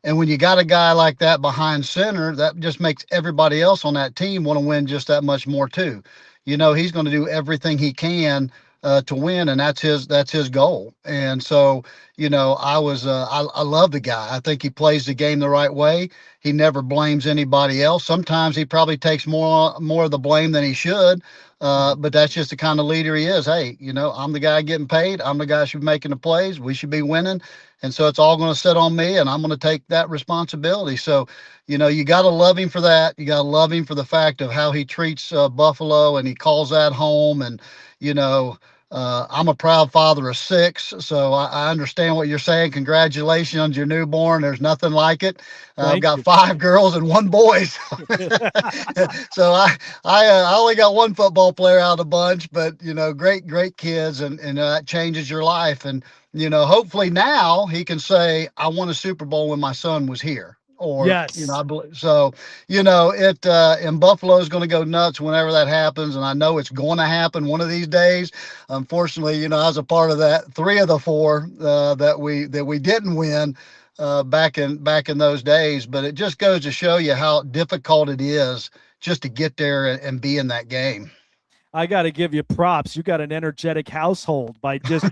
And when you got a guy like that behind center, that just makes everybody else on that team want to win just that much more too. He's going to do everything he can to win, and that's his goal. And so, I love the guy. I think he plays the game the right way. He never blames anybody else. Sometimes he probably takes more of the blame than he should. But that's just the kind of leader he is. Hey, I'm the guy getting paid. I'm the guy who should be making the plays. We should be winning. And so it's all going to sit on me, and I'm going to take that responsibility. So, you got to love him for that. You got to love him for the fact of how he treats Buffalo, and he calls that home. And, I'm a proud father of 6, so I understand what you're saying. Congratulations on your newborn. There's nothing like it. I've got 5 girls and 1 boy. So I only got 1 football player out of the bunch, but, great kids, and that changes your life. And, hopefully now he can say, I won a Super Bowl when my son was here. Or, yes. I believe so. And Buffalo is going to go nuts whenever that happens, and I know it's going to happen one of these days. Unfortunately, I was a part of that 3 of the 4 that we didn't win back in those days. But it just goes to show you how difficult it is just to get there and be in that game. I got to give you props. You got an energetic household by just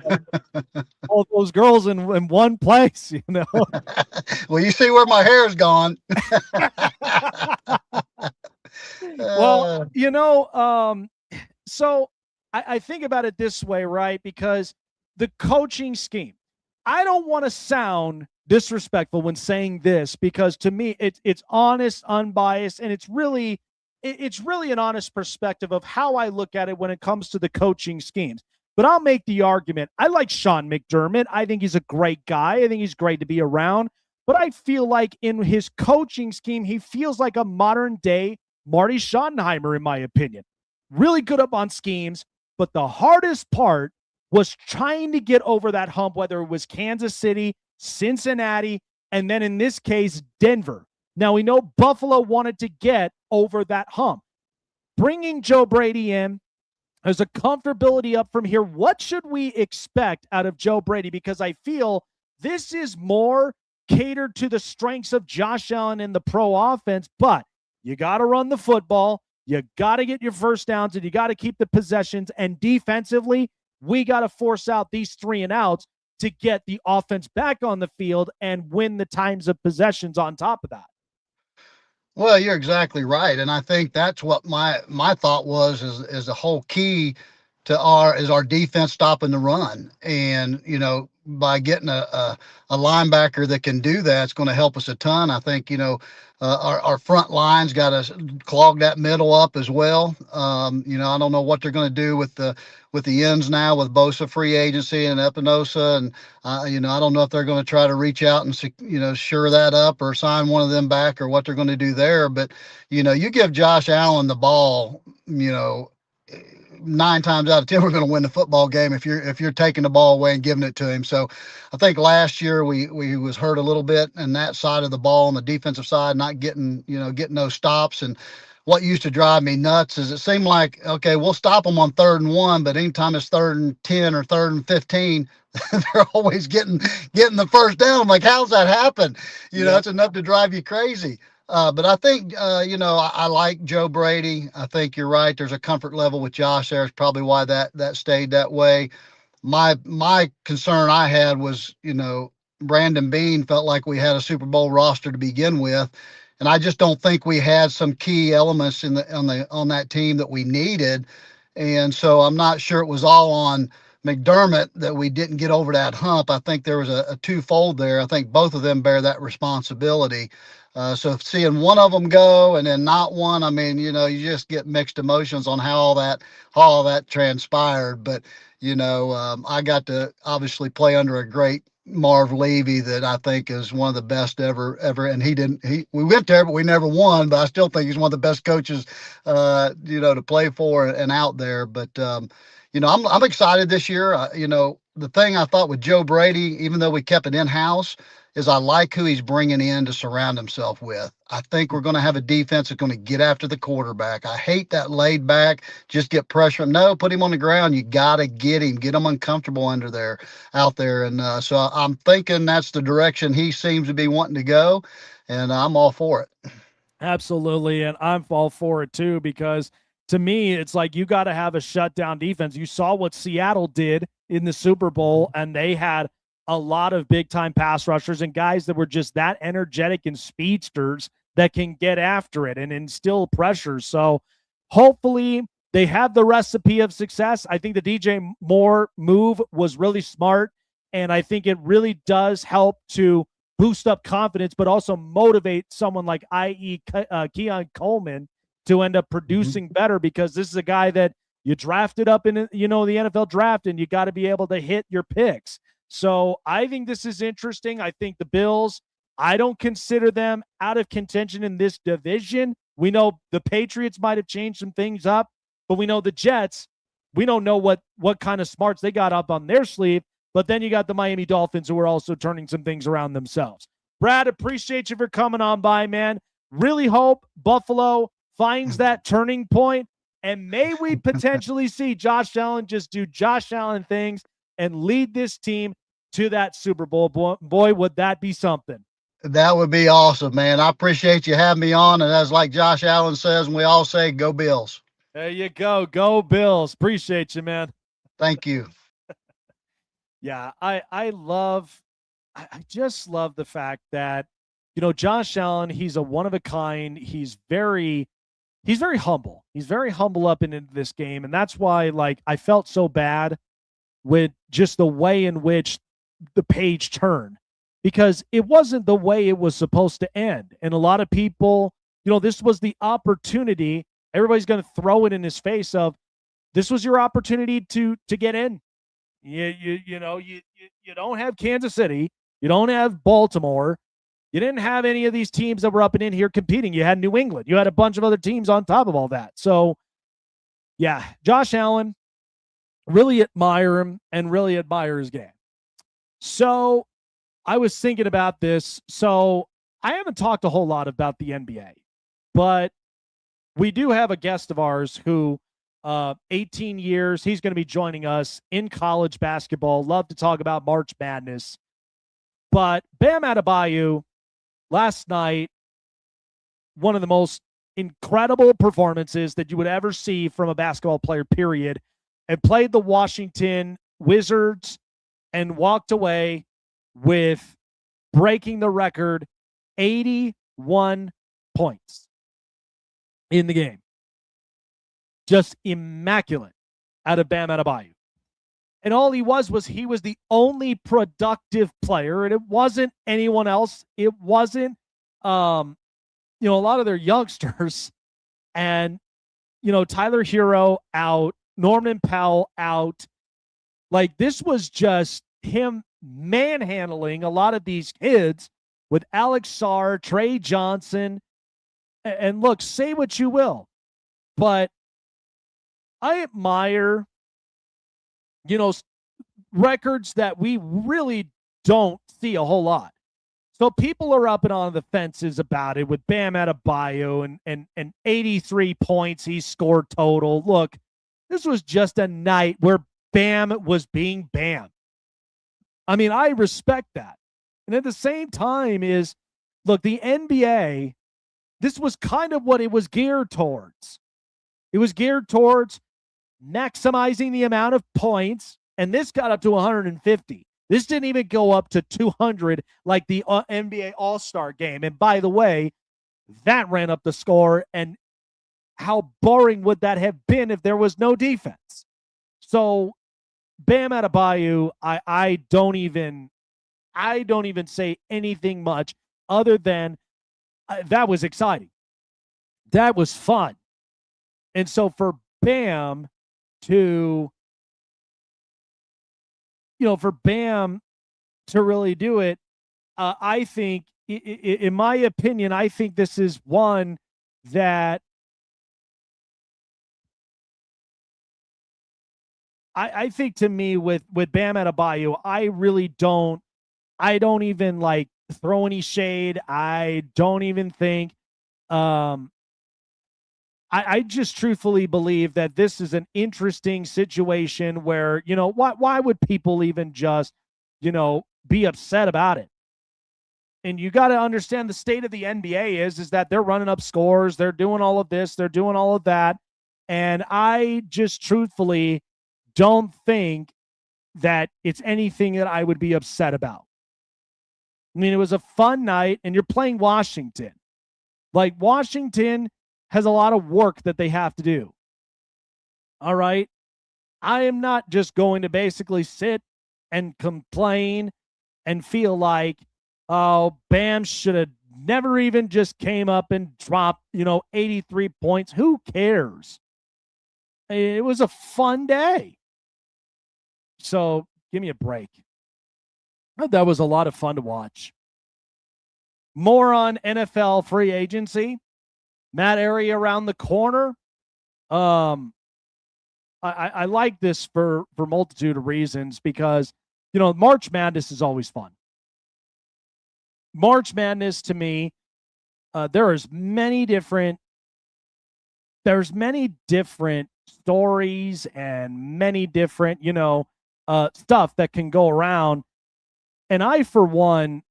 all those girls in one place, Well, you see where my hair's gone. Well, so I think about it this way, right? Because the coaching scheme, I don't want to sound disrespectful when saying this, because to me, it's honest, unbiased, and it's really an honest perspective of how I look at it when it comes to the coaching schemes. But I'll make the argument. I like Sean McDermott. I think he's a great guy. I think he's great to be around. But I feel like in his coaching scheme, he feels like a modern day Marty Schottenheimer, in my opinion. Really good up on schemes. But the hardest part was trying to get over that hump, whether it was Kansas City, Cincinnati, and then in this case, Denver. Now, we know Buffalo wanted to get over that hump. Bringing Joe Brady in, there's a comfortability up from here. What should we expect out of Joe Brady? Because I feel this is more catered to the strengths of Josh Allen in the pro offense, but you got to run the football. You got to get your first downs, and you got to keep the possessions. And defensively, we got to force out these 3 and outs to get the offense back on the field and win the times of possessions on top of that. Well, you're exactly right, and I think that's what my thought was is the whole key to our defense stopping the run, and by getting a linebacker that can do that, it's going to help us a ton. I think our front line's got to clog that middle up as well. I don't know what they're going to do with the ends now with Bosa free agency and Epinosa, and I don't know if they're going to try to reach out and shore that up or sign one of them back or what they're going to do there. But you give Josh Allen the ball, 9 times out of 10 we're going to win the football game if you're taking the ball away and giving it to him. So I think last year we was hurt a little bit in that side of the ball, on the defensive side, not getting those stops. And what used to drive me nuts is it seemed like, okay, we'll stop them on 3rd and 1, but anytime it's 3rd and 10 or 3rd and 15, they're always getting the first down. I'm like, how's that happen? That's enough to drive you crazy. But I think, I like Joe Brady. I think you're right. There's a comfort level with Josh there. It's probably why that stayed that way. My concern I had was, Brandon Beane felt like we had a Super Bowl roster to begin with. And I just don't think we had some key elements on that team that we needed. And so I'm not sure it was all on McDermott that we didn't get over that hump. I think there was a twofold there. I think both of them bear that responsibility. So seeing one of them go and then not one, I mean, you just get mixed emotions on how all that transpired. But, I got to obviously play under a great Marv Levy that I think is one of the best ever. And we went there, but we never won, but I still think he's one of the best coaches, to play for and out there. But, I'm excited this year. The thing I thought with Joe Brady, even though we kept it in-house, is I like who he's bringing in to surround himself with. I think we're going to have a defense that's going to get after the quarterback. I hate that laid back, just get pressure. No, put him on the ground. You got to get him, get him uncomfortable out there. And so I'm thinking that's the direction he seems to be wanting to go, and I'm all for it. Absolutely, and I'm all for it too, because to me, it's like you got to have a shutdown defense. You saw what Seattle did in the Super Bowl, and they had a lot of big-time pass rushers and guys that were just that energetic and speedsters that can get after it and instill pressure. So hopefully they have the recipe of success. I think the DJ Moore move was really smart, and I think it really does help to boost up confidence, but also motivate someone like i.e. Keon Coleman to end up producing better, because this is a guy that you drafted up in, the NFL draft, and you got to be able to hit your picks. So I think this is interesting. I think the Bills, I don't consider them out of contention in this division. We know the Patriots might have changed some things up, but we know the Jets, we don't know what kind of smarts they got up on their sleeve. But then you got the Miami Dolphins, who are also turning some things around themselves. Brad, appreciate you for coming on by, man. Really hope Buffalo finds that turning point, and may we potentially see Josh Allen just do Josh Allen things and lead this team to that Super Bowl. Boy, would that be something. That would be awesome, man. I appreciate you having me on, and as like Josh Allen says, and we all say, go Bills. There you go. Go Bills. Appreciate you, man. Thank you. Yeah, I just love the fact that, Josh Allen, he's a one of a kind. He's very humble. He's very humble up into this game. And that's why, I felt so bad with just the way in which the page turned, because it wasn't the way it was supposed to end. And a lot of people, this was the opportunity. Everybody's going to throw it in his face of, this was your opportunity to get in. You don't have Kansas City. You don't have Baltimore. You didn't have any of these teams that were up and in here competing. You had New England. You had a bunch of other teams on top of all that. So, yeah, Josh Allen, really admire him and really admire his game. So I was thinking about this. So I haven't talked a whole lot about the NBA, but we do have a guest of ours who 18 years. He's going to be joining us in college basketball. Love to talk about March Madness. But Bam Adebayo, last night, one of the most incredible performances that you would ever see from a basketball player, period, and played the Washington Wizards and walked away with breaking the record, 81 points in the game. Just immaculate out of Bam Adebayo. And all he was the only productive player, and it wasn't anyone else. It wasn't, a lot of their youngsters. And, Tyler Hero out, Norman Powell out. This was just him manhandling a lot of these kids with Alex Sarr, Trey Johnson. And look, say what you will, but I admire, records that we really don't see a whole lot. So people are up and on the fences about it with Bam Adebayo and 83 points he scored total. Look, this was just a night where Bam was being Bam. I mean, I respect that. And at the same time look, the NBA, this was kind of what it was geared towards. It was geared towards maximizing the amount of points, and this got up to 150. This didn't even go up to 200 like the NBA All-Star game. And by the way, that ran up the score, and how boring would that have been if there was no defense? So Bam Adebayo, I don't even say anything much other than that was exciting. That was fun. And so for Bam to, really do it, I think, in my opinion, I think this is one that I think, to me, with Bam Adebayo, I don't even throw any shade. I don't even think I just truthfully believe that this is an interesting situation where, why would people even just, be upset about it? And you got to understand the state of the NBA is that they're running up scores. They're doing all of this. They're doing all of that. And I just truthfully don't think that it's anything that I would be upset about. I mean, it was a fun night, and you're playing Washington. Like, Washington has a lot of work that they have to do. All right. I am not just going to basically sit and complain and feel like, oh, Bam should have never even just came up and dropped, 83 points. Who cares? It was a fun day. So give me a break. That was a lot of fun to watch. More on NFL free agency. Matt Airy around the corner. I like this for multitude of reasons because, March Madness is always fun. March Madness to me, there's many different stories and many different, stuff that can go around. And I, for one,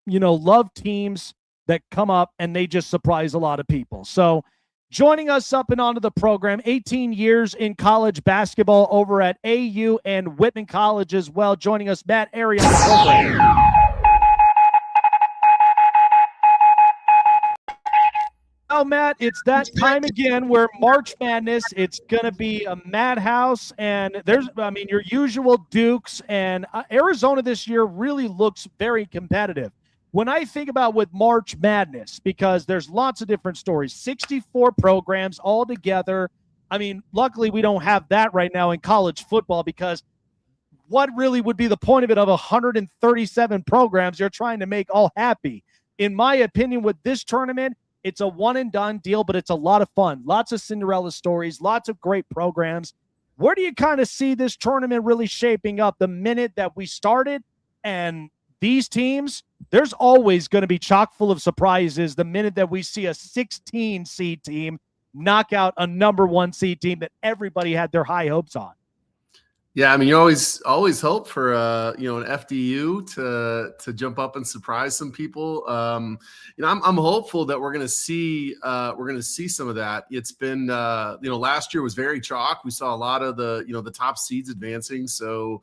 love teams that come up and they just surprise a lot of people. So joining us up and onto the program, 18 years in college basketball over at AU and Whitman College as well. Joining us, Matt Airy on the program. Oh, Matt, it's that time again where March Madness, it's going to be a madhouse, and your usual Dukes, and Arizona this year really looks very competitive. When I think about with March Madness, because there's lots of different stories, 64 programs all together. I mean, luckily we don't have that right now in college football because what really would be the point of it of 137 programs you're trying to make all happy? In my opinion, with this tournament, it's a one-and-done deal, but it's a lot of fun. Lots of Cinderella stories, lots of great programs. Where do you kind of see this tournament really shaping up the minute that we started? And these teams, there's always going to be chock full of surprises the minute that we see a 16 seed team knock out a number 1 seed team that everybody had their high hopes on. Yeah, I mean, you always hope for an FDU to jump up and surprise some people. I'm hopeful that we're going to see some of that. It's been last year was very chalk. We saw a lot of the top seeds advancing. So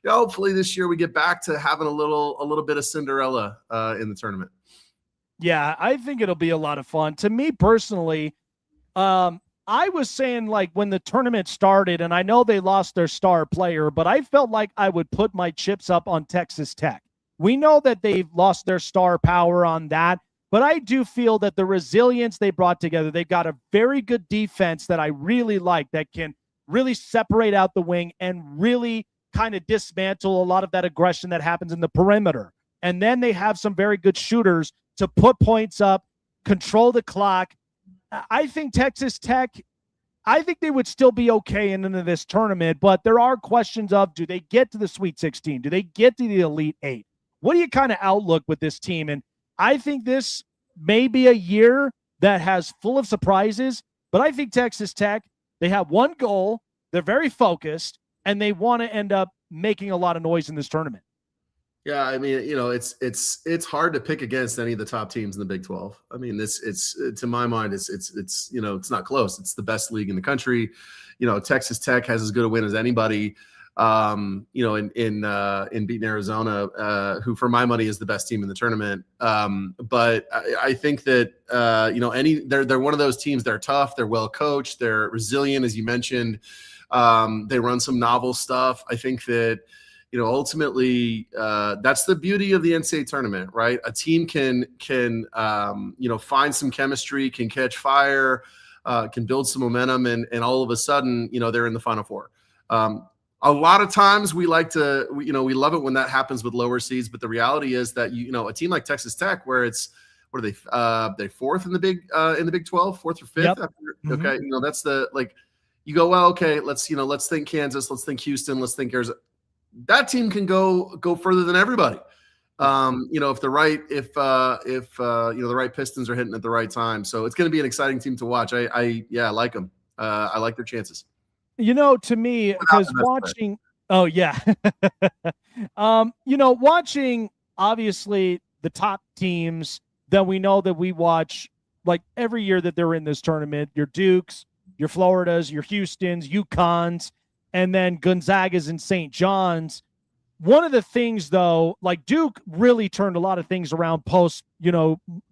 hopefully this year we get back to having a little bit of Cinderella in the tournament. Yeah, I think it'll be a lot of fun. To me personally, I was saying, like, when the tournament started, and I know they lost their star player, but I felt like I would put my chips up on Texas Tech. We know that they've lost their star power on that, but I do feel that the resilience they brought together, they've got a very good defense that I really like that can really separate out the wing and really kind of dismantle a lot of that aggression that happens in the perimeter. And then they have some very good shooters to put points up, control the clock. I think Texas Tech, I think they would still be okay into this tournament, but there are questions of, do they get to the Sweet 16? Do they get to the Elite 8? What do you kind of outlook with this team? And I think this may be a year that has full of surprises, but I think Texas Tech, they have one goal, they're very focused, and they want to end up making a lot of noise in this tournament. Yeah, I mean, it's hard to pick against any of the top teams in the Big 12. I mean, it's to my mind, it's not close. It's the best league in the country. Texas Tech has as good a win as anybody. In beating Arizona, who for my money is the best team in the tournament. But I think that they're one of those teams. They're tough. They're well coached. They're resilient, as you mentioned. They run some novel stuff. I think that. Ultimately, that's the beauty of the NCAA tournament, right? A team can find some chemistry, can catch fire, can build some momentum, and all of a sudden, they're in the Final Four. A lot of times we like to, we love it when that happens with lower seeds, but the reality is that a team like Texas Tech, where it's what are they fourth in the Big 12, fourth or fifth? Yep. Okay, that's the you go, well, okay, let's think Kansas, let's think Houston, let's think Arizona. That team can go further than everybody. If the right Pistons are hitting at the right time. So it's going to be an exciting team to watch. I like them. I like their chances. To me, because watching, oh yeah, watching obviously the top teams that we know that we watch like every year that they're in this tournament, your Dukes, your Floridas, your Houstons, UConns, and then Gonzaga's and St. John's. One of the things, though, like Duke really turned a lot of things around post,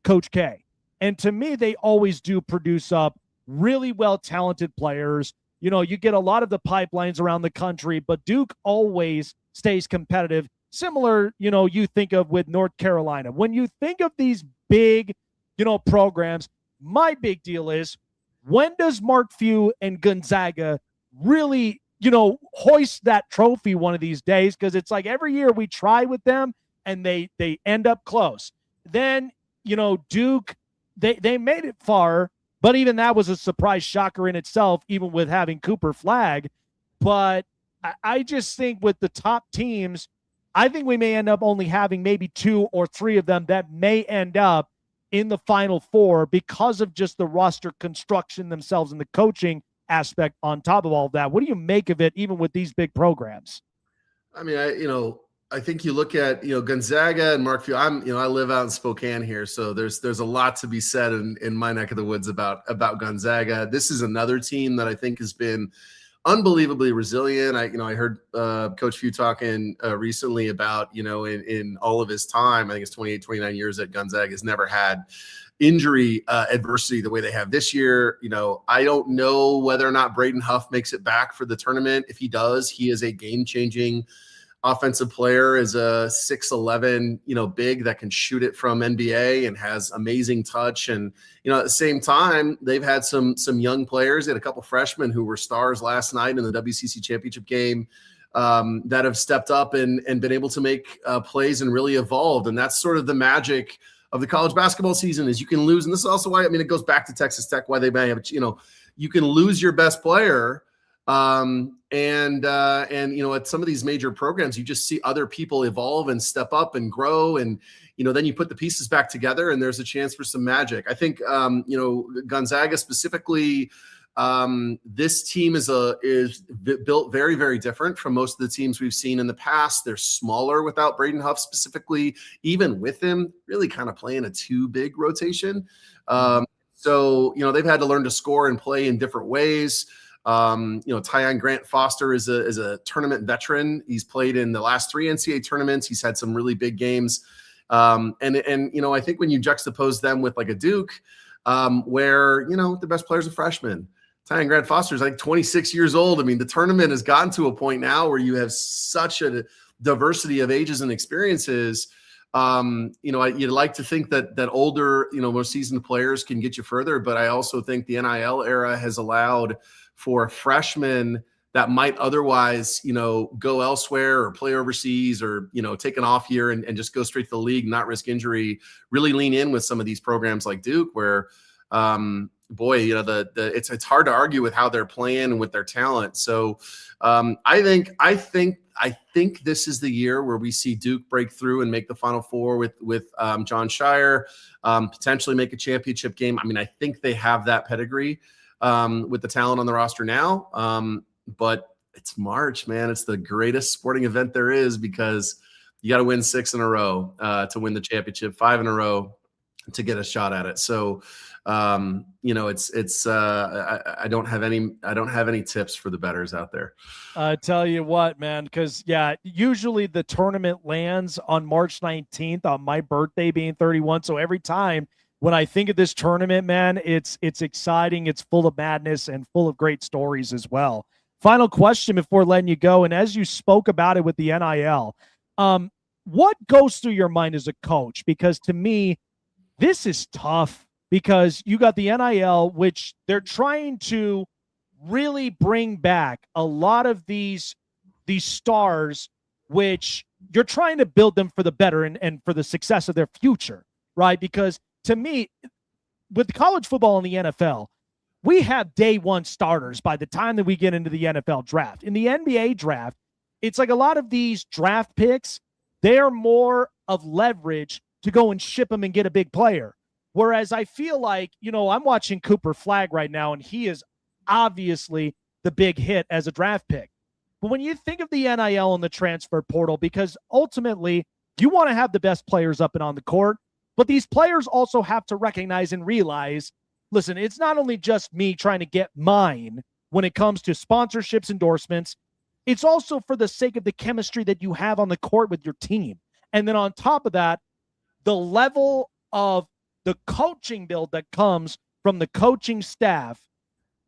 Coach K. And to me, they always do produce up really well-talented players. You get a lot of the pipelines around the country, but Duke always stays competitive. Similar, you think of with North Carolina. When you think of these big, programs, my big deal is, when does Mark Few and Gonzaga really, hoist that trophy one of these days? Because it's like every year we try with them and they end up close. Then, Duke, they made it far, but even that was a surprise shocker in itself, even with having Cooper Flag. But I just think with the top teams, I think we may end up only having maybe 2 or 3 of them that may end up in the Final Four because of just the roster construction themselves and the coaching aspect on top of all of that. What do you make of it, even with these big programs? I mean, I think you look at, Gonzaga and Mark Few. I live out in Spokane here, so there's a lot to be said in my neck of the woods about Gonzaga. This is another team that I think has been unbelievably resilient. I heard Coach Few talking recently about, in all of his time, I think it's 28, 29 years at Gonzaga, has never had injury adversity the way they have this year. I don't know whether or not Braden Huff makes it back for the tournament. If he does, he is a game-changing offensive player, is a 6'11", big that can shoot it from NBA and has amazing touch. And, at the same time, they've had some young players. They had a couple freshmen who were stars last night in the WCC championship game that have stepped up and been able to make plays and really evolved. And that's sort of the magic of the college basketball season, is you can lose. And this is also why, it goes back to Texas Tech, why they may have, you can lose your best player. At some of these major programs, you just see other people evolve and step up and grow. And, then you put the pieces back together and there's a chance for some magic. I think, Gonzaga specifically, this team is built very, very different from most of the teams we've seen in the past. They're smaller without Braden Huff specifically, even with him really kind of playing a 2 big rotation. So they've had to learn to score and play in different ways. Tyon Grant Foster is a tournament veteran. He's played in the last 3 NCAA tournaments. He's had some really big games. I think when you juxtapose them with like a Duke, where, the best players are freshmen, Tyon Grant Foster is like 26 years old. The tournament has gotten to a point now where you have such a diversity of ages and experiences. You'd like to think that older, more seasoned players can get you further, but I also think the NIL era has allowed for freshmen that might otherwise, go elsewhere or play overseas or, take an off year and just go straight to the league, not risk injury, really lean in with some of these programs like Duke, where, it's hard to argue with how they're playing and with their talent. So I think this is the year where we see Duke break through and make the Final Four with John Shire, potentially make a championship game. I think they have that pedigree with the talent on the roster now. But it's March, man. It's the greatest sporting event there is, because you got to win 6 in a row to win the championship, 5 in a row to get a shot at it. So, I don't have any tips for the bettors out there. I tell you what, man, because usually the tournament lands on March 19th on my birthday being 31. So every time when I think of this tournament, man, it's exciting. It's full of madness and full of great stories as well. Final question before letting you go. And as you spoke about it with the NIL, what goes through your mind as a coach? Because to me, this is tough, because you got the NIL, which they're trying to really bring back a lot of these stars, which you're trying to build them for the better and for the success of their future, right? Because to me, with college football and the NFL, we have day one starters by the time that we get into the NFL draft. In the NBA draft, it's like a lot of these draft picks, they're more of leverage to go and ship him and get a big player. Whereas I feel like, I'm watching Cooper Flagg right now, and he is obviously the big hit as a draft pick. But when you think of the NIL and the transfer portal, because ultimately you want to have the best players up and on the court, but these players also have to recognize and realize, listen, it's not only just me trying to get mine when it comes to sponsorships, endorsements, it's also for the sake of the chemistry that you have on the court with your team. And then on top of that, the level of the coaching build that comes from the coaching staff,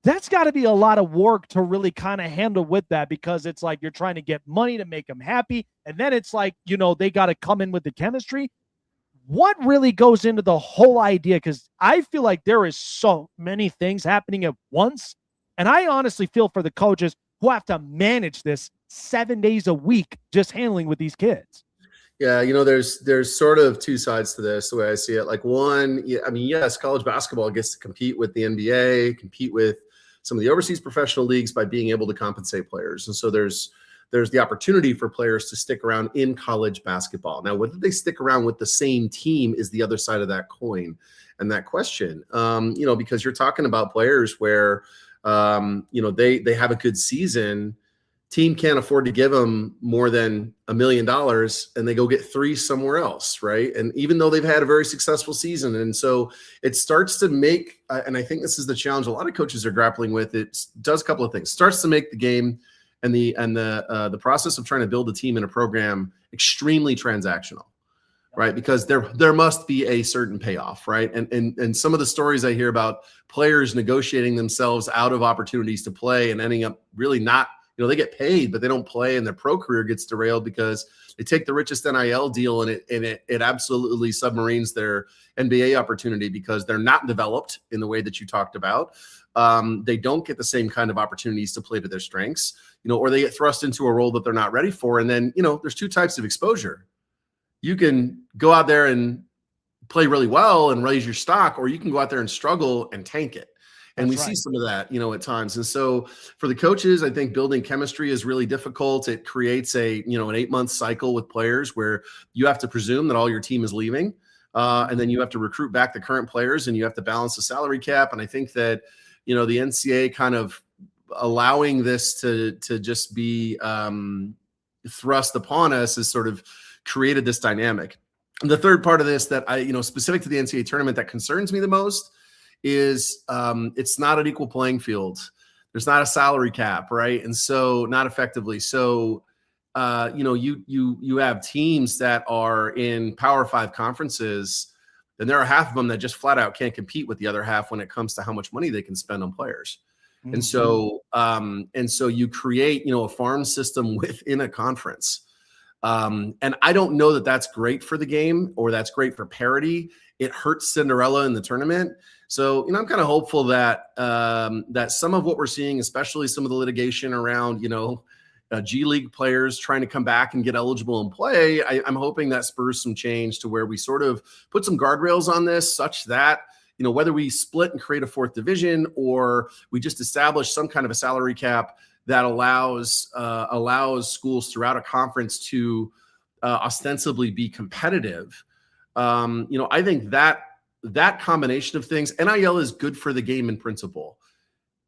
that's got to be a lot of work to really kind of handle with that, because it's like you're trying to get money to make them happy. And then it's like, they got to come in with the chemistry. What really goes into the whole idea? Because I feel like there is so many things happening at once. And I honestly feel for the coaches who have to manage this 7 days a week, just handling with these kids. Yeah, there's sort of two sides to this, the way I see it. Like one, yes, college basketball gets to compete with the NBA, compete with some of the overseas professional leagues by being able to compensate players. And so there's the opportunity for players to stick around in college basketball. Now, whether they stick around with the same team is the other side of that coin and that question, because you're talking about players where, they have a good season. Team can't afford to give them more than $1 million, and they go get 3 somewhere else, right? And even though they've had a very successful season, and so it starts to make, and I think this is the challenge a lot of coaches are grappling with. It does a couple of things. Starts to make the game and the process of trying to build a team in a program extremely transactional, right? Because there must be a certain payoff, right? And some of the stories I hear about players negotiating themselves out of opportunities to play and ending up really not. They get paid, but they don't play, and their pro career gets derailed because they take the richest NIL deal and it absolutely submarines their NBA opportunity because they're not developed in the way that you talked about. They don't get the same kind of opportunities to play to their strengths, or they get thrust into a role that they're not ready for. And then, there's 2 types of exposure. You can go out there and play really well and raise your stock, or you can go out there and struggle and tank it. And we see some of that, at times. And so for the coaches, I think building chemistry is really difficult. It creates an 8-month cycle with players where you have to presume that all your team is leaving. And then you have to recruit back the current players, and you have to balance the salary cap. And I think that, the NCAA kind of allowing this to just be thrust upon us has sort of created this dynamic. And the third part of this that specific to the NCAA tournament that concerns me the most is it's not an equal playing field. There's not a salary cap, right? And so not effectively. So, you have teams that are in Power 5 conferences, and there are half of them that just flat out can't compete with the other half when it comes to how much money they can spend on players. Mm-hmm. And so you create, a farm system within a conference. And I don't know that that's great for the game or that's great for parity. It hurts Cinderella in the tournament. So, I'm kind of hopeful that that some of what we're seeing, especially some of the litigation around, G League players trying to come back and get eligible and play, I'm hoping that spurs some change to where we sort of put some guardrails on this such that, whether we split and create a 4th division or we just establish some kind of a salary cap that allows schools throughout a conference to ostensibly be competitive. I think that combination of things, NIL is good for the game in principle.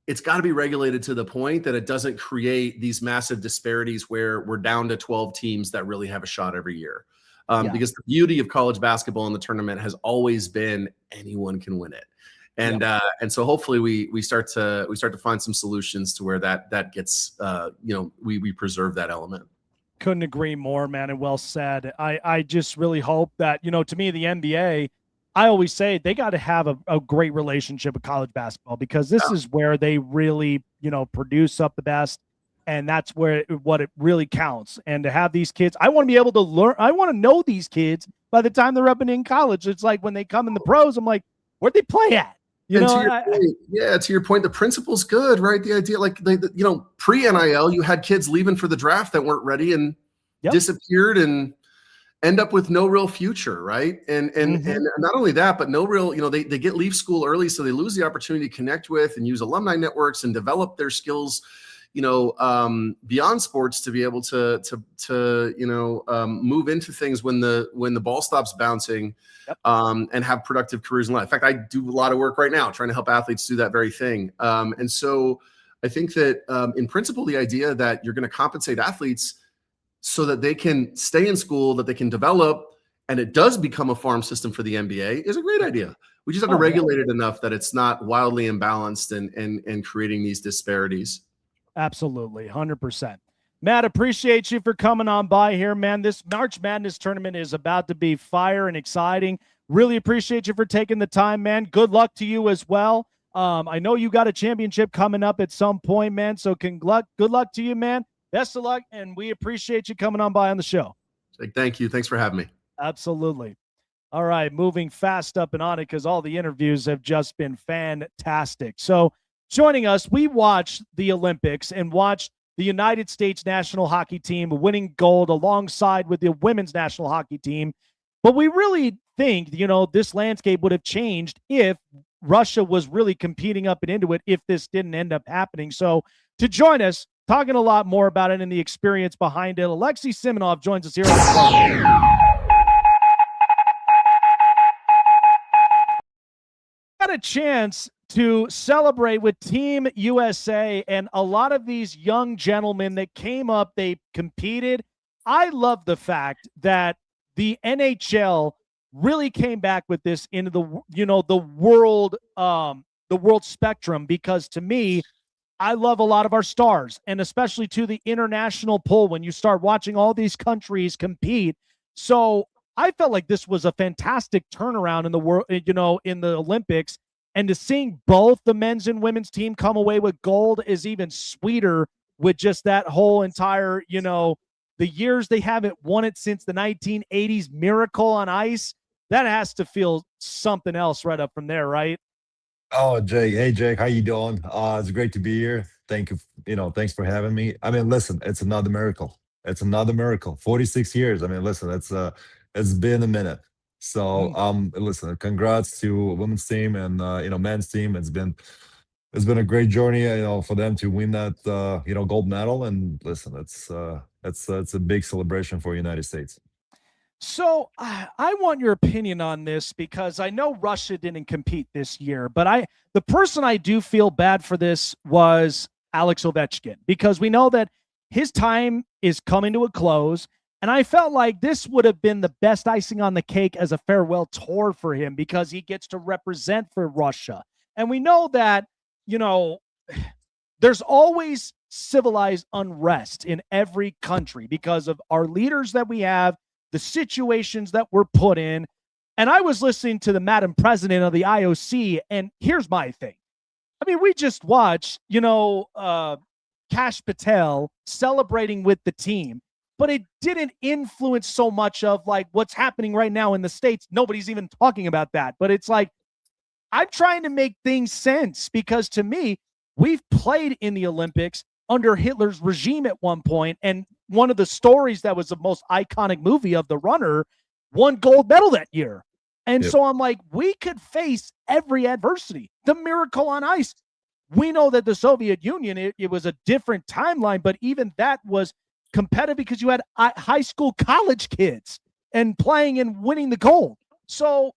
It's got to be regulated to the point that it doesn't create these massive disparities where we're down to 12 teams that really have a shot every year. Because the beauty of college basketball in the tournament has always been anyone can win it. And so hopefully we start to find some solutions to where that gets, we preserve that element. Couldn't agree more, man, and well said. I just really hope that, to me, the NBA, I always say they got to have a great relationship with college basketball, because this is where they really, produce up the best. And that's what it really counts. And to have these kids, I want to be able to learn. I want to know these kids by the time they're up and in college. It's like when they come in the pros, I'm like, where'd they play at? To your point, the principle's good, right? The idea, like, pre-NIL, you had kids leaving for the draft that weren't ready and disappeared and end up with no real future, right? And not only that, but no real, they leave school early, so they lose the opportunity to connect with and use alumni networks and develop their skills, beyond sports to be able to move into things when the ball stops bouncing, and have productive careers in life. In fact, I do a lot of work right now trying to help athletes do that very thing. And so I think that in principle, the idea that you're going to compensate athletes so that they can stay in school, that they can develop, and it does become a farm system for the NBA is a great idea. We just have to regulate it enough that it's not wildly imbalanced and creating these disparities. Absolutely, 100%. Matt, appreciate you for coming on by here, man. This March Madness tournament is about to be fire and exciting. Really appreciate you for taking the time, man. Good luck to you as well. I know you got a championship coming up at some point, man. So good luck to you, man. Best of luck, and we appreciate you coming on by on the show. Thank you. Thanks for having me. Absolutely. All right, moving fast up and on it because all the interviews have just been fantastic. So joining us, we watched the Olympics and watched the United States national hockey team winning gold alongside with the women's national hockey team. But we really think, this landscape would have changed if Russia was really competing up and into it, if this didn't end up happening. So to join us, talking a lot more about it and the experience behind it, Alexei Semenov joins us here on the show. Got a chance to celebrate with Team USA and a lot of these young gentlemen that came up, they competed. I love the fact that the NHL really came back with this into the world spectrum, because to me, I love a lot of our stars, and especially to the international pull when you start watching all these countries compete. So I felt like this was a fantastic turnaround in the world, in the Olympics. And to seeing both the men's and women's team come away with gold is even sweeter, with just that whole entire, the years they haven't won it since the 1980s miracle on ice. That has to feel something else right up from there, right? Oh, Jake. Hey, Jake. How you doing? It's great to be here. Thank you. Thanks for having me. I mean, listen, it's another miracle. It's another miracle. 46 years. I mean, listen, it's been a minute. So, listen, congrats to women's team and, men's team. It's been a great journey, for them to win that, gold medal. And listen, it's a big celebration for the United States. So I want your opinion on this, because I know Russia didn't compete this year, but the person I do feel bad for this was Alex Ovechkin, because we know that his time is coming to a close. And I felt like this would have been the best icing on the cake as a farewell tour for him, because he gets to represent for Russia. And we know that, there's always civilized unrest in every country because of our leaders that we have, the situations that we're put in. And I was listening to the Madam President of the IOC, and here's my thing. I mean, we just watched, Kash Patel celebrating with the team, but it didn't influence so much of like what's happening right now in the States. Nobody's even talking about that. But it's like, I'm trying to make things sense, because to me, we've played in the Olympics under Hitler's regime at one point, and one of the stories that was the most iconic movie of The Runner won gold medal that year. And so I'm like, we could face every adversity. The miracle on ice. We know that the Soviet Union, it was a different timeline, but even that was competitive because you had high school, college kids and playing and winning the gold. So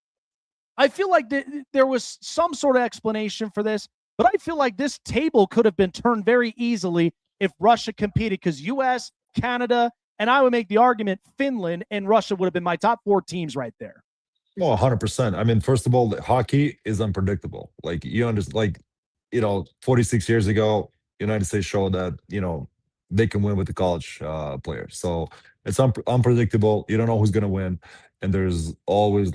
I feel like there was some sort of explanation for this, but I feel like this table could have been turned very easily if Russia competed, because U.S., Canada, and I would make the argument Finland and Russia would have been my top 4 teams right there. Well, 100%. I mean, first of all, hockey is unpredictable. Like, 46 years ago, United States showed that, they can win with the college players. So it's unpredictable. You don't know who's going to win. And there's always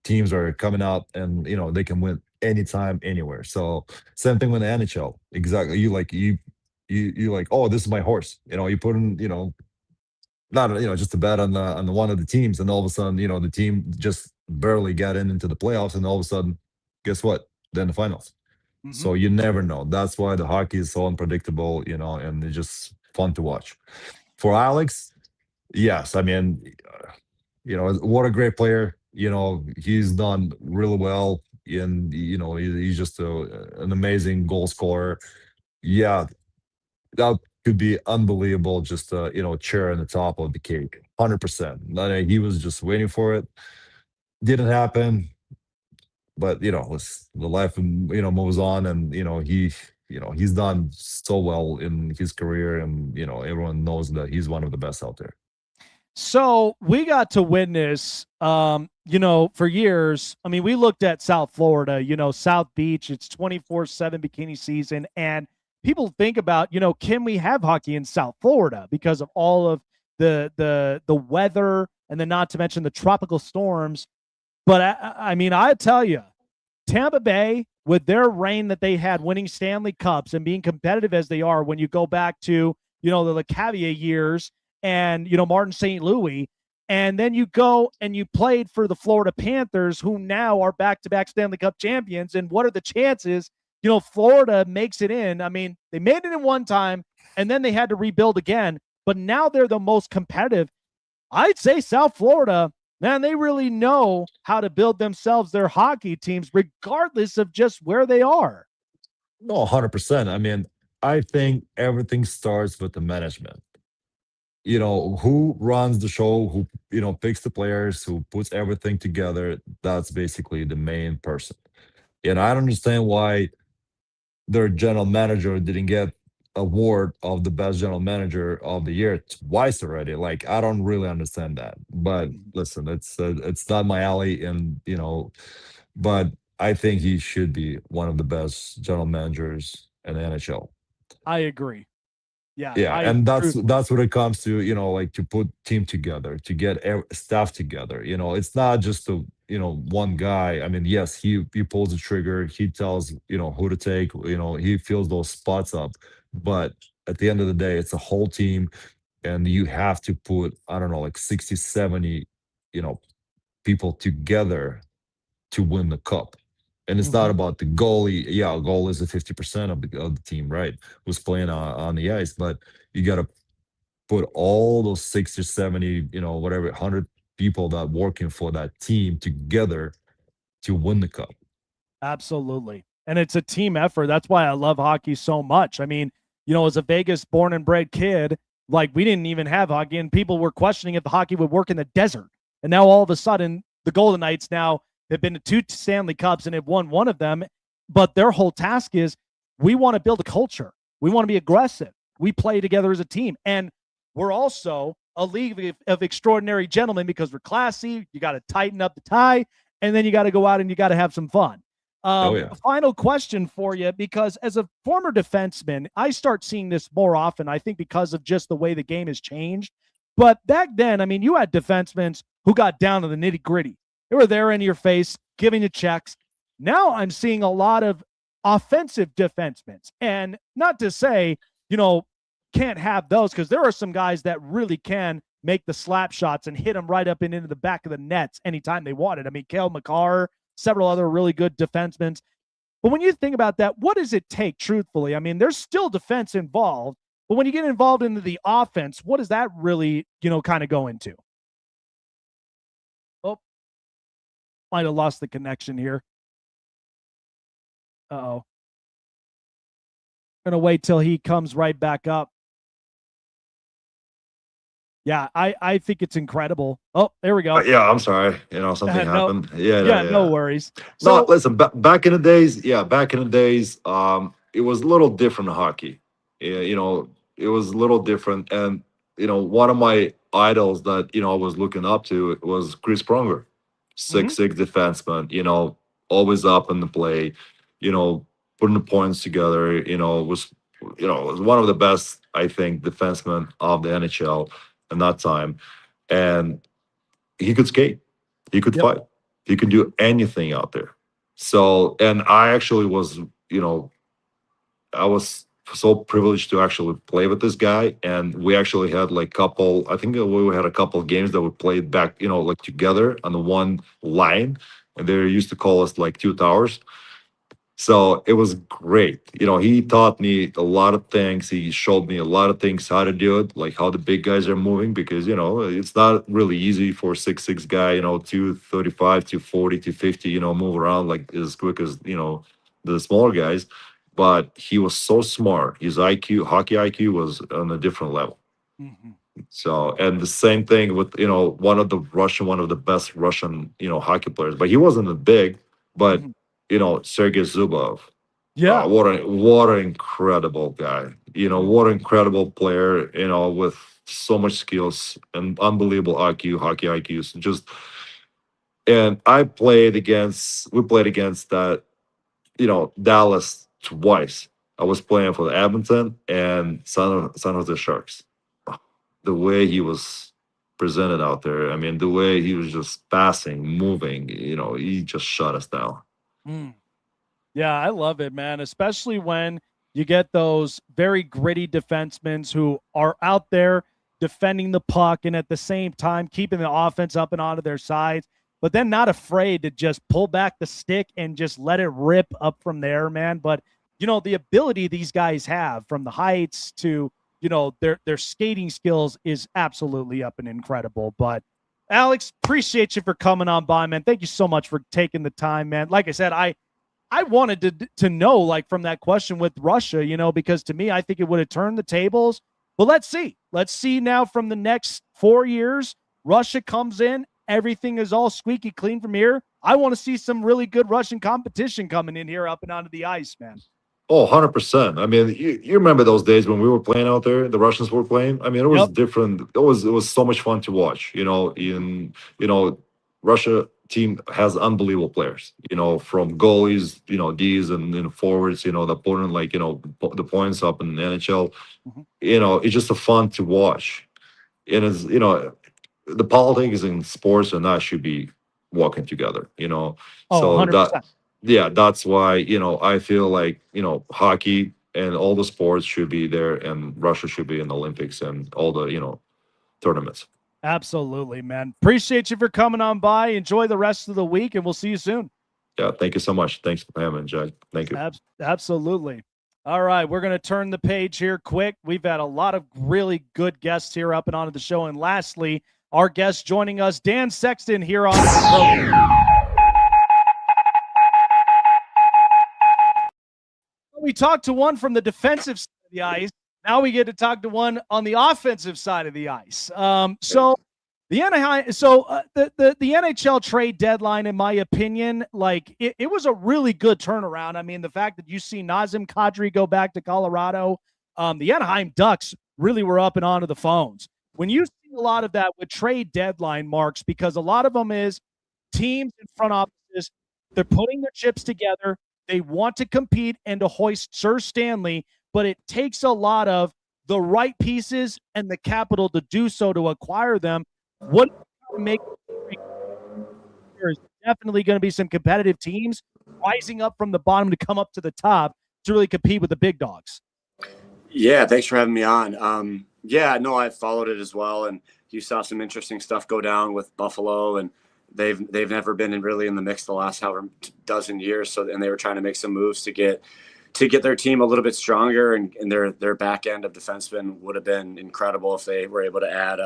teams are coming out and, they can win anytime, anywhere. So same thing with the NHL. Exactly. You like, oh, this is my horse. You put in, not, just a bet on the one of the teams. And all of a sudden, the team just barely got into the playoffs. And all of a sudden, guess what? They're in the finals. Mm-hmm. So you never know. That's why the hockey is so unpredictable, and it's just fun to watch. For Alex, yes. I mean, what a great player. He's done really well. And, he's just an amazing goal scorer. Yeah, that could be unbelievable. Just cherry on the top of the cake, 100%. He was just waiting for it. Didn't happen, but the life moves on, and he's done so well in his career, and everyone knows that he's one of the best out there. So we got to witness, for years. I mean, we looked at South Florida, South Beach. It's 24/7 bikini season, and people think about, can we have hockey in South Florida because of all of the weather, and then not to mention the tropical storms. But I mean, I tell you, Tampa Bay, with their reign that they had, winning Stanley Cups and being competitive as they are, when you go back to, the LeCavier years and, Martin St. Louis, and then you go and you played for the Florida Panthers, who now are back-to-back Stanley Cup champions. And what are the chances, Florida makes it in? I mean, they made it in one time, and then they had to rebuild again. But now they're the most competitive. I'd say South Florida, man, they really know how to build themselves their hockey teams, regardless of just where they are. No, 100%. I mean, I think everything starts with the management. Who runs the show, who, picks the players, who puts everything together. That's basically the main person. And I don't understand why their general manager didn't get award of the best general manager of the year twice already. Like, I don't really understand that. But listen, it's not my alley, and but I think he should be one of the best general managers in the NHL. I agree. Yeah, and that's what it comes to, like, to put team together, to get staff together. It's not just one guy. I mean, yes, he pulls the trigger, he tells who to take, he fills those spots up, but at the end of the day, it's a whole team, and you have to put, I don't know, like 60, 70 people together to win the cup. And it's not about the goalie. Yeah, a goal is a 50% of the team, right? Who's playing on the ice, but you got to put all those 60 or 70, whatever, 100 people that working for that team together to win the cup. Absolutely. And it's a team effort. That's why I love hockey so much. I mean, as a Vegas born and bred kid, like, we didn't even have hockey, and people were questioning if the hockey would work in the desert. And now all of a sudden, the Golden Knights now have been to 2 Stanley Cups and have won one of them. But their whole task is, we want to build a culture. We want to be aggressive. We play together as a team. And we're also a league of extraordinary gentlemen, because we're classy. You got to tighten up the tie, and then you got to go out and you got to have some fun. Final question for you, because as a former defenseman, I start seeing this more often, I think, because of just the way the game has changed. But back then, I mean, you had defensemen who got down to the nitty-gritty. They were there in your face, giving you checks. Now I'm seeing a lot of offensive defensemen. And not to say, can't have those, because there are some guys that really can make the slap shots and hit them right up and into the back of the nets anytime they want it. I mean, Cale Makar, several other really good defensemen. But when you think about that, what does it take, truthfully? I mean, there's still defense involved, but when you get involved into the offense, what does that really, kind of go into? Might have lost the connection here. Uh-oh. Gonna wait till he comes right back up. Yeah, I think it's incredible. Oh, there we go. Yeah, I'm sorry. Something happened. No worries. So, listen, back in the days, it was a little different hockey. It was a little different. And, one of my idols that, I was looking up to was Chris Pronger. 6'6" defenseman, always up in the play, putting the points together, was one of the best, I think, defensemen of the NHL in that time. And he could skate, he could fight, he could do anything out there. So, and I actually was, I was so privileged to actually play with this guy, and we actually had like I think we had a couple of games that we played back, like together on the one line, and they used to call us like 2 towers. So it was great. He taught me a lot of things. He showed me a lot of things, how to do it, like how the big guys are moving, because, it's not really easy for a 6'6" guy, 235, 240, 250, move around like as quick as, the smaller guys. but he was so smart. His IQ, hockey IQ, was on a different level. Mhm. So, and the same thing with, one of the best Russian, hockey players, but he wasn't a big, but, Mhm. Sergei Zubov. Yeah. What an incredible guy. What an incredible player, with so much skills and unbelievable IQ, hockey IQs. And we played against that, Dallas twice. I was playing for the Edmonton and San Jose Sharks. The way he was presented out there, I mean, the way he was just passing, moving, he just shut us down. Mm. Yeah, I love it, man, especially when you get those very gritty defensemen who are out there defending the puck and at the same time keeping the offense up and onto their sides, but then not afraid to just pull back the stick and just let it rip up from there, man. But, the ability these guys have from the heights to, their skating skills is absolutely up and incredible. But Alex, appreciate you for coming on by, man. Thank you so much for taking the time, man. Like I said, I wanted to know, like, from that question with Russia, because to me, I think it would have turned the tables. But let's see. Let's see now from the next 4 years, Russia comes in. Everything is all squeaky clean from here. I want to see some really good Russian competition coming in here up and onto the ice, man. Oh, 100%. I mean, you remember those days when we were playing out there, the Russians were playing? I mean, it was different. It was so much fun to watch, Russia team has unbelievable players, from goalies, D's and forwards, that put in, like, the points up in the NHL. Mhm. It's just a fun to watch. And it's, the politics in sports and that should be walking together, Oh, So 100%. that's why, I feel like, hockey and all the sports should be there, and Russia should be in the Olympics and all the, tournaments. Absolutely, man. Appreciate you for coming on by. Enjoy the rest of the week, and we'll see you soon. Yeah, thank you so much. Thanks for having me, Jack. Thank you. Absolutely. All right, we're going to turn the page here quick. We've had a lot of really good guests here up and onto the show. And lastly, our guest joining us, Dan Sexton, here on the program. We talked to one from the defensive side of the ice. Now we get to talk to one on the offensive side of the ice. So the NHL trade deadline, in my opinion, like it was a really good turnaround. I mean, the fact that you see Nazem Kadri go back to Colorado, the Anaheim Ducks really were up and onto the phones. When you see a lot of that with trade deadline marks, because a lot of them is teams in front offices, they're putting their chips together. They want to compete and to hoist Sir Stanley, but it takes a lot of the right pieces and the capital to do so, to acquire them. What make there's definitely going to be some competitive teams rising up from the bottom to come up to the top to really compete with the big dogs. Yeah, thanks for having me on. Yeah, no, I followed it as well, and you saw some interesting stuff go down with Buffalo, and they've never been really in the mix the last however dozen years. So, and they were trying to make some moves to get their team a little bit stronger, and their back end of defensemen would have been incredible if they were able to add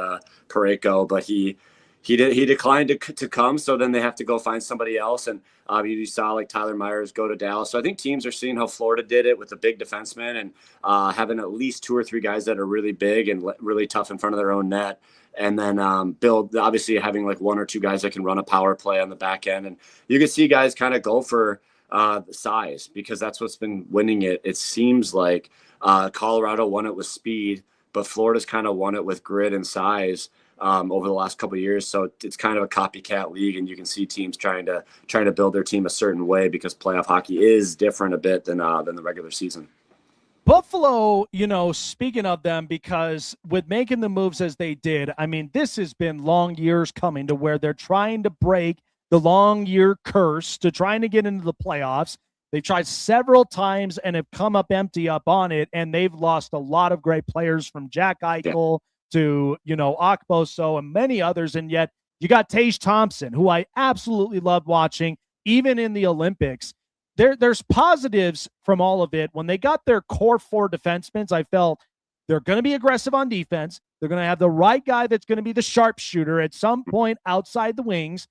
Parayko, but he declined to come. So then they have to go find somebody else. And you saw like Tyler Myers go to Dallas. So I think teams are seeing how Florida did it with the big defensemen and having at least 2 or 3 guys that are really big and really tough in front of their own net. And then build, obviously having like 1 or 2 guys that can run a power play on the back end. And you can see guys kind of go for the size, because that's what's been winning it. It seems like Colorado won it with speed, but Florida's kind of won it with grit and size over the last couple of years. So it's kind of a copycat league, and you can see teams trying to build their team a certain way, because playoff hockey is different a bit than the regular season. Buffalo, speaking of them, because with making the moves as they did, I mean, this has been long years coming to where they're trying to break the long year curse to trying to get into the playoffs. They've tried several times and have come up empty up on it, and they've lost a lot of great players, from Jack Eichel to, Okposo and many others. And yet you got Tage Thompson, who I absolutely loved watching, even in the Olympics. There's positives from all of it. When they got their core 4 defensemen, I felt they're going to be aggressive on defense. They're going to have the right guy that's going to be the sharpshooter at some point outside the wings.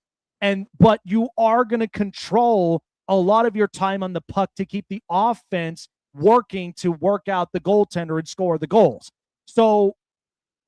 But you are going to control a lot of your time on the puck to keep the offense working to work out the goaltender and score the goals. So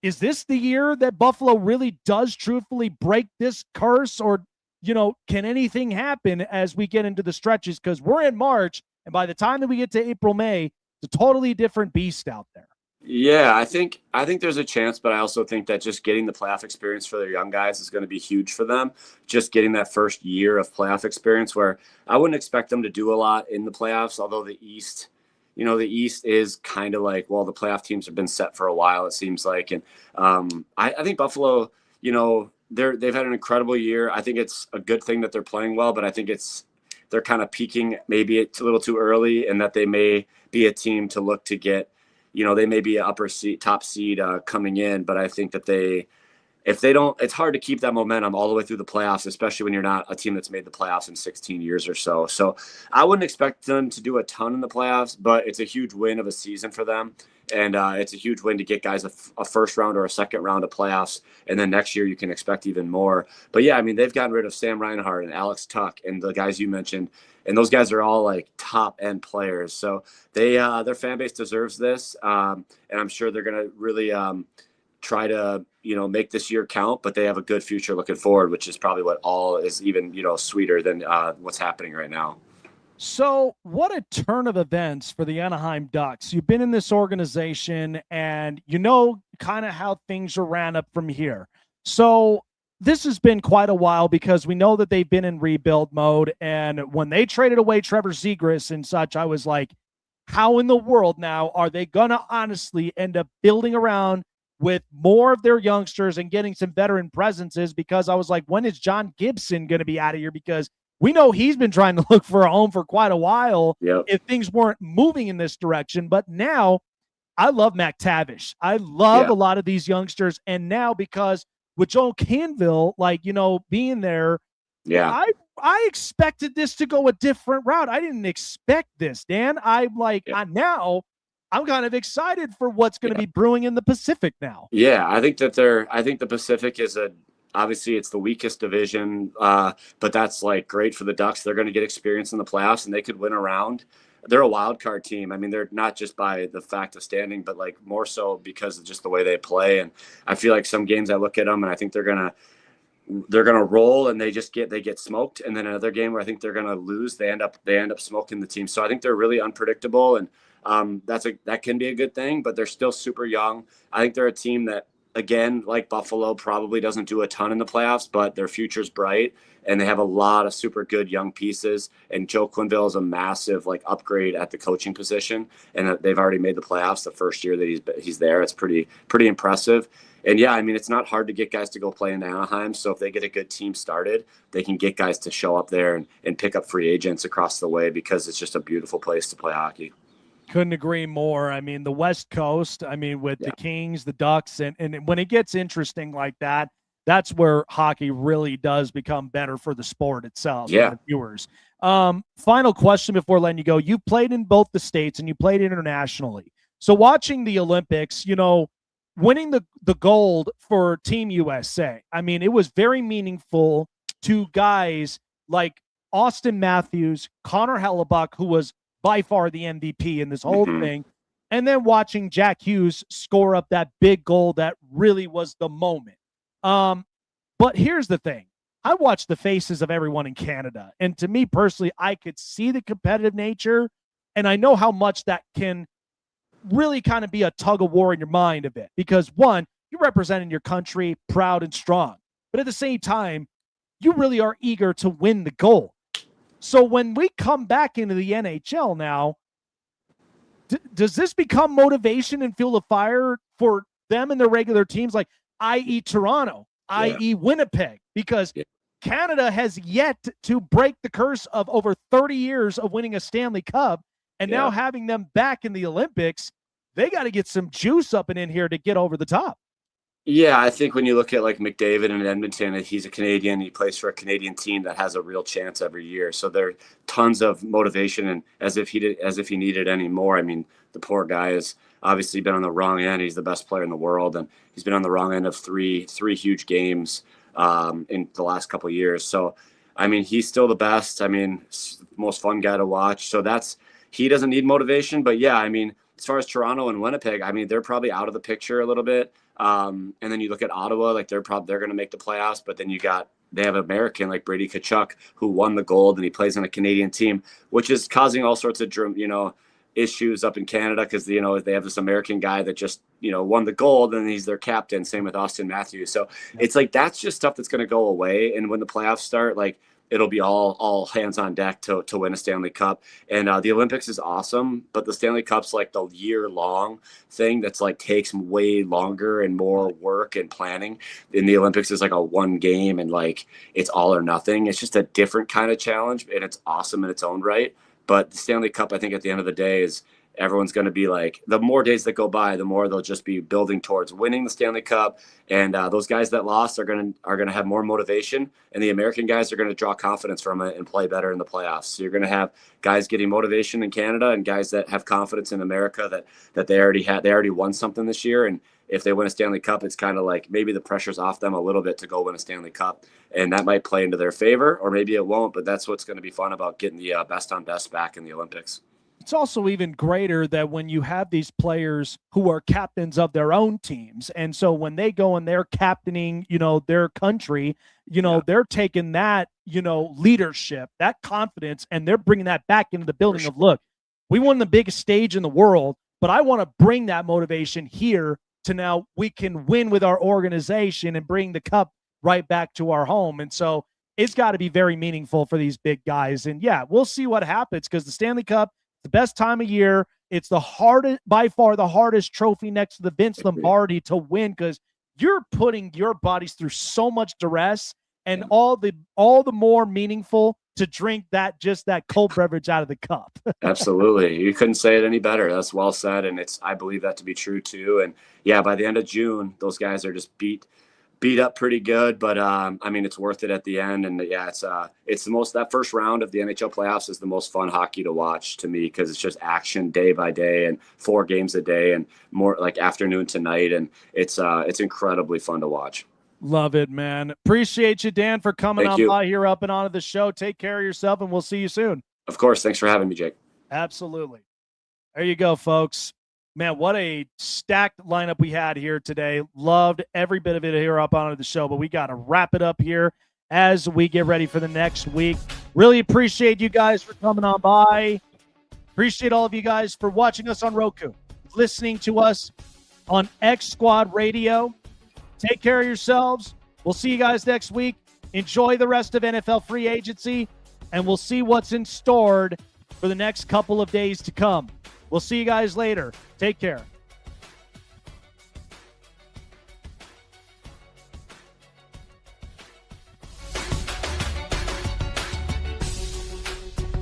is this the year that Buffalo really does truthfully break this curse, or, can anything happen as we get into the stretches? Because we're in March, and by the time that we get to April, May, it's a totally different beast out there. Yeah, I think there's a chance, but I also think that just getting the playoff experience for their young guys is going to be huge for them. Just getting that first year of playoff experience, where I wouldn't expect them to do a lot in the playoffs, although the East is kind of like, well, the playoff teams have been set for a while, it seems like. And I think Buffalo, they've had an incredible year. I think it's a good thing that they're playing well, but I think they're kind of peaking maybe it's a little too early, and that they may be a team to look to get, they may be an top seed coming in, but I think that if they don't, it's hard to keep that momentum all the way through the playoffs, especially when you're not a team that's made the playoffs in 16 years or so. So I wouldn't expect them to do a ton in the playoffs, but it's a huge win of a season for them. And it's a huge win to get guys a first round or a second round of playoffs. And then next year you can expect even more. But yeah, I mean, they've gotten rid of Sam Reinhart and Alex Tuck and the guys you mentioned. And those guys are all like top end players. So their fan base deserves this. And I'm sure they're going to really try to, make this year count, but they have a good future looking forward, which is probably what all is even, sweeter than what's happening right now. So what a turn of events for the Anaheim Ducks. You've been in this organization and kind of how things are ran up from here. So this has been quite a while, because we know that they've been in rebuild mode. And when they traded away Trevor Zegras and such, I was like, how in the world now are they going to honestly end up building around with more of their youngsters and getting some veteran presences? Because I was like, when is John Gibson going to be out of here? Because we know he's been trying to look for a home for quite a while. Yep. If things weren't moving in this direction. But now I love McTavish. I love a lot of these youngsters. And now, because with Joel Canville, being there, I expected this to go a different route. I didn't expect this, Dan. I'm kind of excited for what's going to be brewing in the Pacific now. Yeah, I think the Pacific is obviously it's the weakest division, but that's like great for the Ducks. They're going to get experience in the playoffs, and they could win a round. They're a wild card team. I mean, they're not just by the fact of standing, but like more so because of just the way they play. And I feel like some games I look at them and I think they're going to roll, and they get smoked. And then another game where I think they're going to lose, they end up smoking the team. So I think they're really unpredictable, and that can be a good thing, but they're still super young. I think they're a team that, again, like Buffalo, probably doesn't do a ton in the playoffs, but their future's bright, and they have a lot of super good young pieces. And Joe Quenneville is a massive upgrade at the coaching position, and they've already made the playoffs the first year that he's there. It's pretty impressive. And yeah, I mean, it's not hard to get guys to go play in Anaheim. So if they get a good team started, they can get guys to show up there and pick up free agents across the way, because it's just a beautiful place to play hockey. Couldn't agree more. I mean, the West Coast, with the Kings, the Ducks, and when it gets interesting like that, that's where hockey really does become better for the sport itself, and the viewers. Final question before letting you go. You played in both the States and you played internationally. So watching the Olympics, winning the gold for Team USA, it was very meaningful to guys like Austin Matthews, Connor Hellebuck, who was by far the MVP in this whole thing. And then watching Jack Hughes score up that big goal that really was the moment. But here's the thing. I watched the faces of everyone in Canada. And to me personally, I could see the competitive nature. And I know how much that can really kind of be a tug of war in your mind a bit. Because one, you're representing your country proud and strong. But at the same time, you really are eager to win the gold. So when we come back into the NHL now, does this become motivation and fuel of fire for them and their regular teams, like i.e. Toronto, i.e. Winnipeg? Because Canada has yet to break the curse of over 30 years of winning a Stanley Cup, and now having them back in the Olympics, they got to get some juice up and in here to get over the top. Yeah, I think when you look at like McDavid in Edmonton, he's a Canadian. He plays for a Canadian team that has a real chance every year. So there are tons of motivation, and as if he needed any more. I mean, the poor guy has obviously been on the wrong end. He's the best player in the world, and he's been on the wrong end of three huge games in the last couple of years. So, I mean, he's still the best. I mean, most fun guy to watch. So that's, he doesn't need motivation. But yeah, I mean, as far as Toronto and Winnipeg, I mean, they're probably out of the picture a little bit. And then you look at Ottawa, like they're going to make the playoffs, but then they have an American like Brady Tkachuk who won the gold, and he plays on a Canadian team, which is causing all sorts of, issues up in Canada because, they have this American guy that just, won the gold and he's their captain. Same with Austin Matthews. So it's like, that's just stuff that's going to go away. And when the playoffs start, like, it'll be all hands on deck to win a Stanley Cup. And the Olympics is awesome, but the Stanley Cup's like the year-long thing that's like takes way longer and more work and planning. In the Olympics is like a one game and like it's all or nothing. It's just a different kind of challenge, and it's awesome in its own right. But the Stanley Cup, I think at the end of the day, is everyone's going to be like, the more days that go by, the more they'll just be building towards winning the Stanley Cup. And those guys that lost are going to have more motivation, and the American guys are going to draw confidence from it and play better in the playoffs. So you're going to have guys getting motivation in Canada and guys that have confidence in America that they already won something this year. And if they win a Stanley Cup, it's kind of like maybe the pressure's off them a little bit to go win a Stanley Cup, and that might play into their favor, or maybe it won't. But that's what's going to be fun about getting the best on best back in the Olympics. It's also even greater that when you have these players who are captains of their own teams. And so when they go and they're captaining, their country, they're taking that, leadership, that confidence, and they're bringing that back into the building of, look, we won the biggest stage in the world, but I want to bring that motivation here to now we can win with our organization and bring the cup right back to our home. And so it's got to be very meaningful for these big guys. And yeah, we'll see what happens, because the Stanley Cup, the best time of year. It's by far the hardest trophy next to the Vince Lombardi to win, because you're putting your bodies through so much duress, and all the more meaningful to drink that cold beverage out of the cup. Absolutely. You couldn't say it any better. That's well said. And I believe that to be true too. And yeah, by the end of June, those guys are just beat up pretty good, but I mean, it's worth it at the end. And yeah, it's the most, that first round of the NHL playoffs is the most fun hockey to watch to me, because it's just action day by day and 4 games a day and more like afternoon to night. And it's incredibly fun to watch. Love it, man. Appreciate you, Dan, for coming by here up and onto the show. Take care of yourself, and we'll see you soon. Of course. Thanks for having me, Jake. Absolutely. There you go, folks. Man, what a stacked lineup we had here today. Loved every bit of it here up onto the show, but we got to wrap it up here as we get ready for the next week. Really appreciate you guys for coming on by. Appreciate all of you guys for watching us on Roku, listening to us on X Squad Radio. Take care of yourselves. We'll see you guys next week. Enjoy the rest of NFL free agency, and we'll see what's in store for the next couple of days to come. We'll see you guys later. Take care.